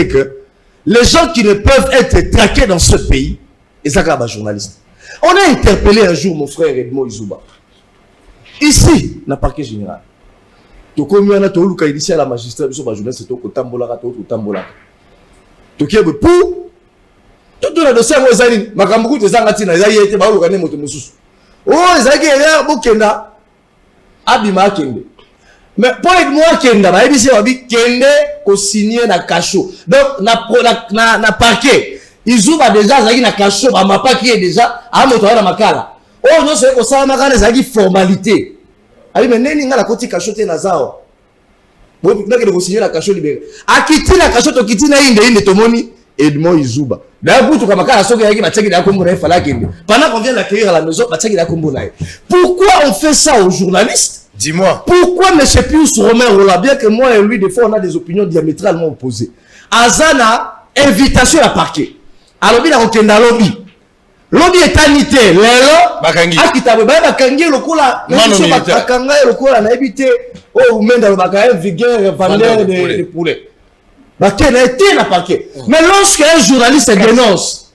que les gens qui ne peuvent être traqués dans ce pays, et ça, c'est un journaliste. On a interpellé un jour mon frère Edmond Izouba. Ici, dans le parquet général. Donc, comme on a tout le ici à la magistrat, c'est journaliste, c'est au Tambola, tout Tambola. Donc, il y a pour tout le dossier, moi, Zaline, ma camarade, c'est Zangatina, Zaïe, était mal organisé, Motomoussous. Oh, Zaïe, il y a un bouquenda, Abima Kende. Mais pour être moi Kenda, bah ici on dit Kende ko signer na cachot. Donc na parquet. Ils ont déjà zaki na cachot, bah ma pas qui est déjà à moto na makala. Oh non c'est ko ça makala zaki formalité. Ali mais neni nga la koti kachote na zao. Bon na ke de signer la cachot libéré. Akiti la cachot okiti na inde tomoni Edmond Izuba. D'ailleurs tout comme ça soki yaki bataki na kombo na fala kende. Pendant qu'on vient l'accueillir à la maison, bataki na kombo na. Pourquoi on fait ça aux journalistes? Dis-moi. Pourquoi M. Pius Romain Rola, bien que moi et lui des fois on a des opinions diamétralement opposées. Azana invitation à parquet. Alors bien on kenda lobby. Lobby est anité, lelo bakangi akitabe bakangi lokola bakanga lokola na ebité oh menda le bakaye vigueur vendeur de poulet. Bakena été na parquet. Mais lorsqu'un journaliste dénonce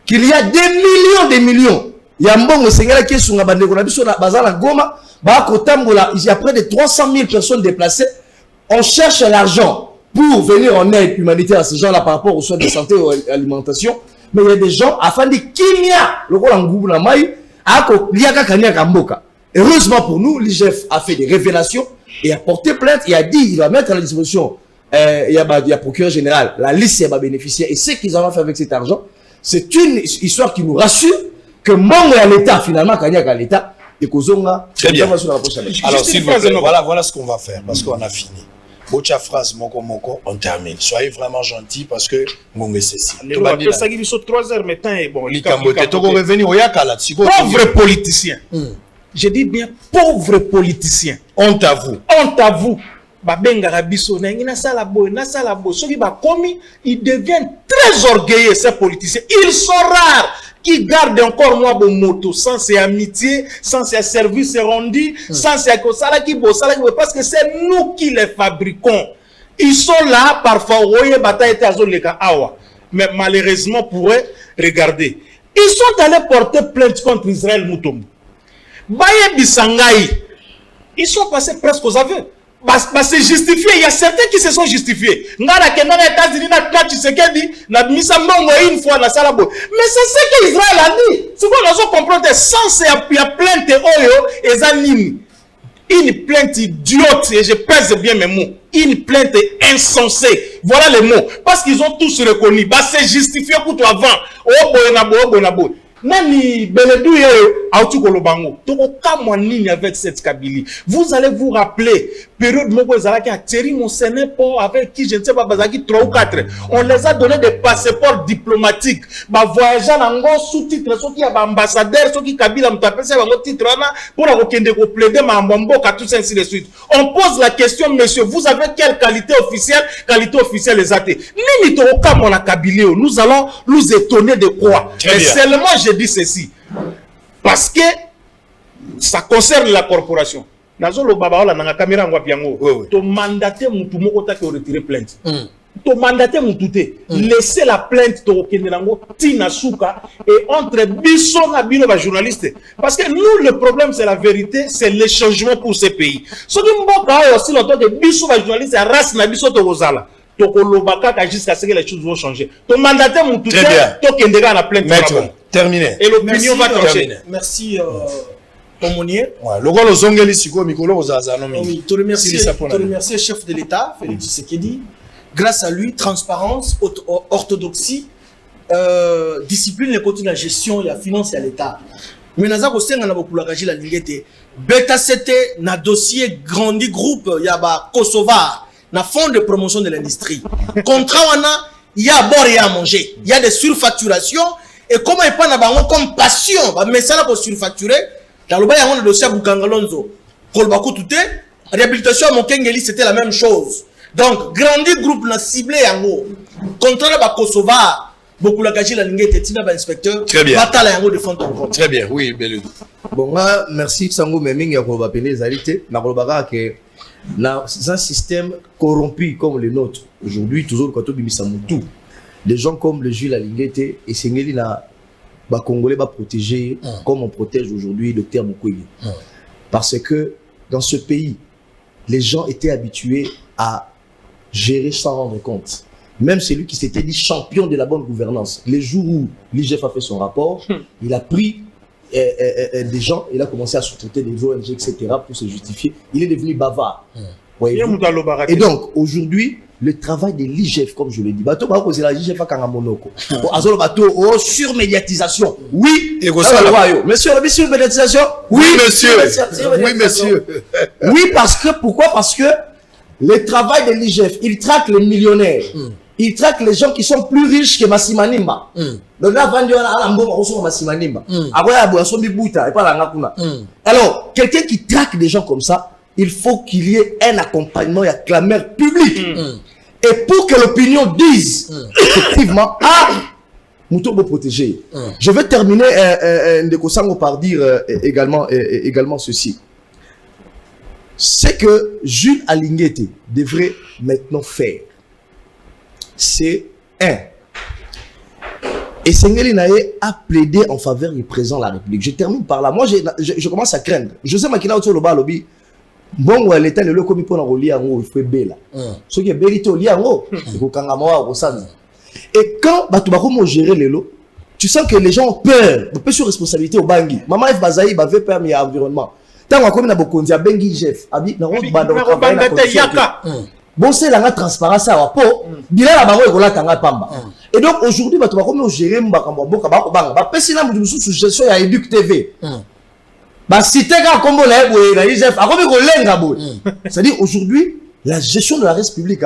qu'il y a des millions il y a mbongo sengela qui sunga bandeko na biso na bazala Goma ba kotambola il y a près de 300 000 personnes déplacées. On cherche l'argent pour venir en aide humanitaire à ces gens là par rapport aux soins de santé et à l'alimentation. Mais il y a des gens, afin de kimia, le rôle en goubou na mai, heureusement pour nous, l'IGF a fait des révélations et a porté plainte et a dit il va mettre à la disposition, il y a procureur général, la liste des bénéficiaires et ce qu'ils en ont fait avec cet argent. C'est une histoire qui nous rassure que Mongo à l'État, finalement, Kanyaka à l'État, et Kozonga. Très bien. Alors, s'il vous plaît, voilà ce qu'on va faire parce qu'on a fini. Bocha phrase moko on termine. Soyez vraiment gentil parce que Ngongé ceci. Pauvre politicien. Je dis bien pauvre politicien. Honte à vous. Honte à vous. Babenga biso na ngina sala boy soki ba komi, ils deviennent très orgueilleux ces politiciens. Ils sont rares qui gardent encore moi bon moto sans ces amitiés, sans ces services rendus, sans ces kosala qui bossala parce que c'est nous qui les fabriquons. Ils sont là parfois oye bataille azoleka awa. Mais malheureusement pour eux, regardez, ils sont allés porter plainte contre Israël Mutombo. Baye Bisangai, ils sont passés presque aux aveux. C'est justifié, il y a certains qui se sont justifiés. Ngara kena na États-Unis na Tshisekedi na misa mbongo une fois na salabo. Mais c'est ce que Israël a dit. C'est quoi nous comprendre sans il y a plainte oyo ezanini. Une plainte idiote et je pèse bien mes mots. Une plainte insensée. Voilà les mots parce qu'ils ont tous reconnu. Bah c'est justifié pour toi avant. Oh bonabo. Nani Beledou Aoutou Kolobango. Avec cette Kabylie. Vous allez vous rappeler, période Mogozala qui a tiré mon Sénépo avec qui je ne sais pas, 3 ou 4. On les a donné des passeports diplomatiques. Bah, voyageant en sous-titre, ceux qui ont ambassadeur, ceux qui Kabila m'appelle ça, titre, pour la plaider, ma mbombo, tout ça, ainsi de suite. On pose la question, monsieur, vous avez quelle qualité officielle les athées? Nous allons nous étonner de quoi? Mais seulement je dis ceci. Parce que ça concerne la corporation. Nazolo baba la nanga caméra ngwa piango. To mandater mutu moko ta ke retirer plainte. To mandater mutu te. Laisser la plainte to kende nango tina suka et entre biso na bino ba journaliste. Parce que nous le problème c'est la vérité, c'est le changement pour ces pays. Ce qui mboka aussi longtemps que biso ba journaliste race na biso to kozala. To kolobaka jusqu'à ce que les choses vont changer. To mandater mutu te to kende ga na plainte. Terminé. Et l'opinion va trancher. Merci Pomonier. Le rôle aux Ongeli Siko Mikolo aux Azanomi. Oui, te remercier, chef de l'État, Félix Tshisekedi. Grâce à lui, transparence, orthodoxie, discipline, les côtés de la gestion et la finance et l'État. Mais nous avons aussi la ligne. Beta c'était na dossier grandi groupe, il y a Kosovar, na fonds de promotion de l'industrie. Contrat, il y a à boire et à manger. Il y a des surfacturations. Et comment il prend comme passion, mais ça là pour surfacturer. Dans le bas, il y a un dossier à Boukangalonzo. Kolbakou touté, réhabilitation à Mokengeli, c'était la même chose. Donc, grandi groupe n'a ciblé en haut. Contrat à Kosovar, beaucoup la gaji la ligne était tina inspecteur. Très bien. Bata la de fond en compte. Très bien, oui, Beludou. Bon, merci Sango Meming et Kolba Pele Zalité. Na Kolbaga que dans un système corrompu comme le nôtre, aujourd'hui, toujours quand on bimisa moutou. Des gens comme le Jules Alinguete et Sengeli na ba Congolais ba protéger comme on protège aujourd'hui le Dr Mukwege. Parce que dans ce pays, les gens étaient habitués à gérer sans rendre compte. Même celui qui s'était dit champion de la bonne gouvernance. Les jours où l'IGF a fait son rapport, il a pris des gens, il a commencé à sous-traiter des ONG, etc. pour se justifier. Il est devenu bavard. Et donc, aujourd'hui, le travail de l'IGF, comme je l'ai dit. Bateau, c'est la IGF à Kangamonoko. Azolo bateau, surmédiatisation. Oui. Monsieur, la surmédiatisation. Oui, monsieur. Oui, monsieur. Oui, parce que, pourquoi? Parce que le travail de l'IGF, il traque les millionnaires. Il traque les gens qui sont plus riches que Massimanimba. Donc là, alors, quelqu'un qui traque des gens comme ça, il faut qu'il y ait un accompagnement et un clameur public. Et pour que l'opinion dise effectivement, nous devons protéger. Je vais terminer Ndekosango par dire également ceci. C'est que Jules Alinguete devrait maintenant faire. C'est et Sengeli Naye a plaidé en faveur du président de la République. Je termine par là. Moi, je commence à craindre. José Makila autour le lobby. Bon, l'État le commis pour la il faut bella. Ce qui est bellité au liango, et quand Batoubakomo gérer les lots, tu sens que les gens ont peur, peu sur responsabilité au Bangui. Maman F Bazaï avait peur de l'environnement. Tant qu'on a beaucoup de Bengi Jeff, Abi, na route bado bon, c'est la transparence à rapport. Bila la bango ekola tanga pamba. Et donc aujourd'hui, Batoubakomo gérer Mbakambo Boka Banga. Ba pesina mu sous gestion ya Educ TV. C'est-à-dire aujourd'hui, la gestion de la res publique,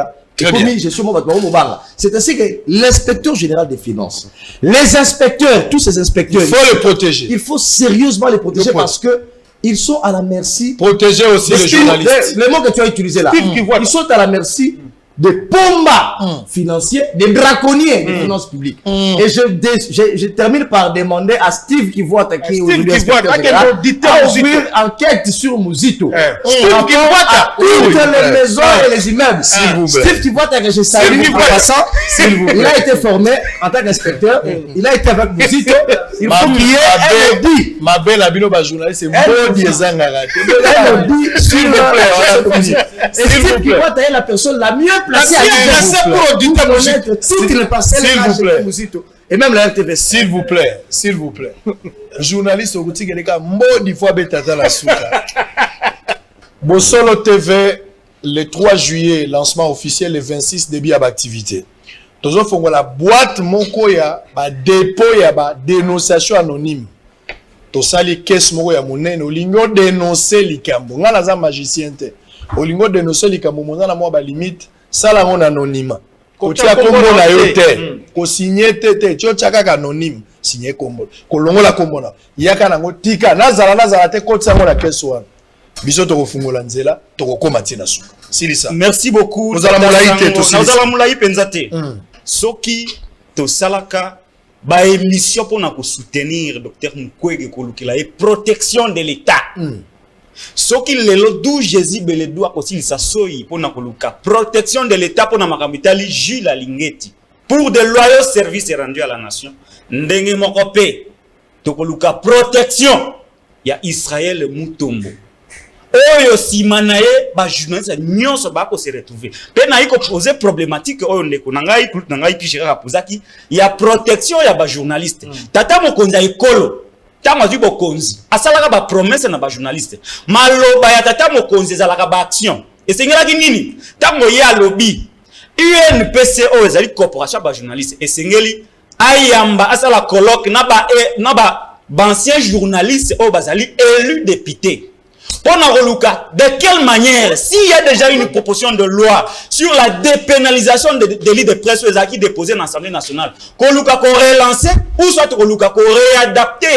c'est ainsi que l'inspecteur général des finances, les inspecteurs, tous ces inspecteurs, il faut les protéger. Il faut sérieusement les protéger parce que ils sont à la merci. Protéger aussi les journalistes. Le mot que tu as utilisé là, ils sont à la merci des pombas financiers, des braconniers des finances publiques. Et je termine par demander à Steve qui voit attaquer aujourd'hui à ouvrir enquête sur Mouzito. Steve qui voit à toutes les maisons et les immeubles. Steve qui voit attaquer, je salue en passant. Il a été formé en tant qu'inspecteur. Il a été avec Mouzito. Il faut qu'il y ait un lobby. Ma belle abino ba journaliste, c'est bon diezangara. Un lobby sur le Steve qui voit attaquer la personne la mieux placé et même la RTV. S'il vous plaît, journaliste au boutique les gars, modi fois betata la souka. Bosolo TV le 3 juillet, lancement officiel, le 26 début à l'activité. Tozo fongo la boîte moko ya ba dépôt ya ba dénonciation anonyme. To sali caisse moko ya monene olingo dénoncer likambo. Nga naza magicien te. Olingo dénoncer likambo monana mo ba limite. Sala mon anonyme. Kotia kombo na yo te. Ko signer te. Tio chaka anonyme. Signer kombo. Ko longola kombo na. Yaka nango tika nazala te kotia ngo na keso wana. Biso to kofungola nzela, to kokoma tina suka. Silisa. Merci beaucoup. Nous allons moulaïte to silisa. Nous allons moulaïte penzate. Soki to salaka ba émission pour na ko soutenir docteur Mukwege ko lukila et protection de l'état. Soki lelo 12 Jésus bele doit aussi sa soyi pour na koluka protection de l'état pour na makambitali Jules Alinguete pour de loyaux services rendus à la nation ndenge moko pe to koluka protection ya Israël Mutombo oyo simanaye ba journaliste nyonso ba ko se retrouver pe na iko poser problématique oyo ndeko na ngai pishira pozaki ya protection ya ba journaliste tata mokonza ekolo Tama du bokonzi asalaka ba promesse na ba journaliste maloba ya tata mokonzi ezalaka ba action esengelaki nini tango ye alobi UNPCO ezali corporation ba journaliste esengeli ayamba asala colloque na ba ancien journaliste o bazali élu député. De quelle manière, s'il y a déjà une proposition de loi sur la dépénalisation des délits de presse qui déposé dans l'Assemblée nationale, qu'on l'a relancé ou soit qu'on l'a réadapté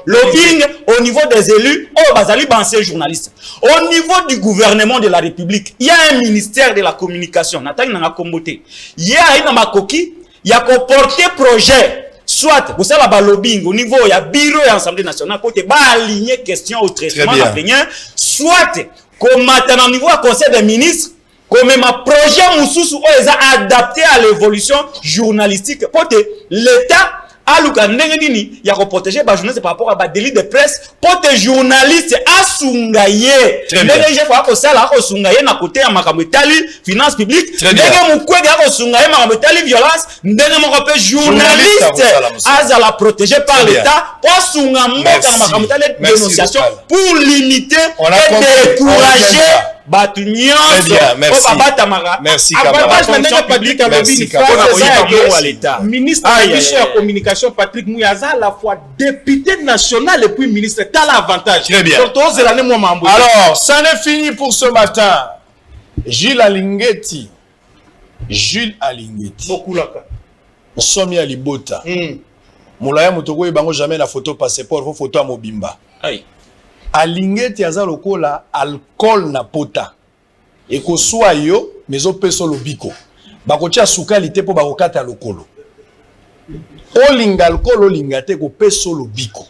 lobbying au niveau des élus, au bazali anciens journalistes. Au niveau du gouvernement de la République, il y a un ministère de la communication. Il y a une makoki, il y a comporté projet. Soit, vous savez, la lobbying au niveau, il y a bureau et Assemblée nationale, pour te aligner question au traitement de la soit, comme maintenant, au niveau du Conseil des ministres, comme un projet Moussous ou adapté à l'évolution journalistique, pour que l'État, il y a protéger les journalistes par rapport à des délits de presse, pour que les journalistes asungaye. Les gens font ça là, asungaye na côté à makamutali finance publique. Les gens moukwege asungaye makamutali violence. Les gens journalistes à la protéger par l'État pour asunga mboka makamutali dénonciation pour limiter et décourager batu nyonso merci. Merci avantage na ndenge Patrick alobi à l'état ministre de la communication Patrick Mouyaza à la fois député national et puis ministre tala avantage. Très bien. Alors ça n'est fini pour ce matin. Jules Alingeti nous sommes à Libota. Moulaya Mutoko et bango jamais la photo passeport, faut photo à Mobimba. Alingeti aza lokola alcool na pota. Et ko soit yo, mais o peso lobiko. Bako tia sukali te po bako kata lokolo. Olinga alcool olinga te ko peso lobiko.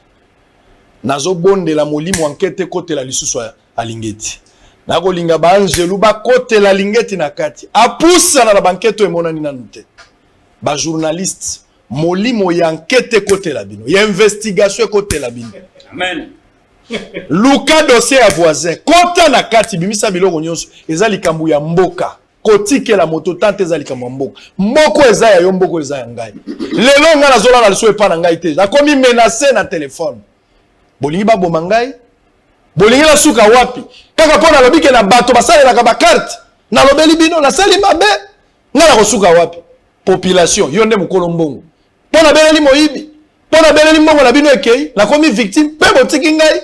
Nazo bonde la molimo enquête kote la lisusu Alingeti. Nako linga ba angelu ba kote la Lingeti na kati. Apusa na la banquette emonani nanu te. Ba journaliste molimo ya enquête côté la bino, ya investigation côté la bino. Amen. Luka dossier à voisin, kota na kati bimisa biloko nyonso, ezali kambu ya mboka. Kotike la moto tante ezali kambu mboka. Mboko eza ya yo mboko eza ya ngai. Lelo nga nazola na liso epa na ngai te. Nakomi menacé na téléphone. Bolingi ba boma ngai. Bolingi la suka wapi? Kaka pona lobike na bato basale na ba carte. Na lobeli bino na sali mabe. Nga na kosuka wapi? Population yo nde mukolo mbongo. Pona beleli moyibi, pona beleli mbongo na bino ekei, na komi victime pe botiki ngai.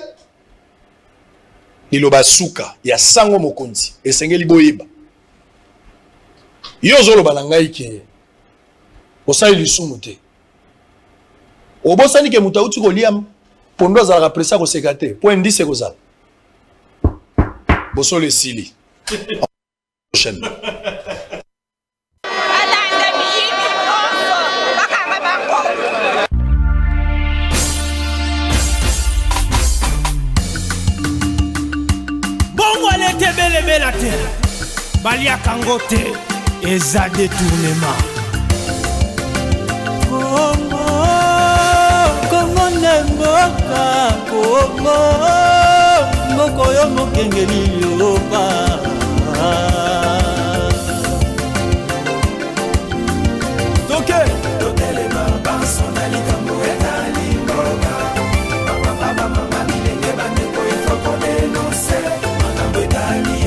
Liloba suka ya sango mokonzi esengeli boyeba. Yo zoloba na ngai ke osali lisumu te. Obosani ke mutauti kolia pondo azala presa ko sekate, po indise kozala. Bosole sili. Prochaine. Bela te balia kangote eza détournement Kongo nemboka Kongo moko yo mokengeli yoba Toke totele baba sonali kambo etali mboka Papa mama bilenge bandeko il faut qu'on dénonce Makambo etali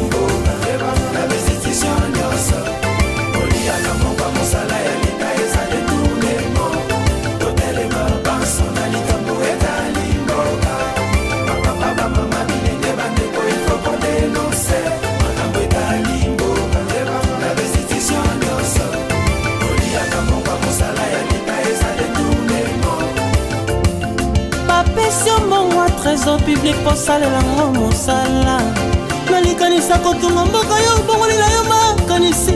trésor public pour salela ngo mosala nalikanisa kotunga mboka yo bongolela yo makanisi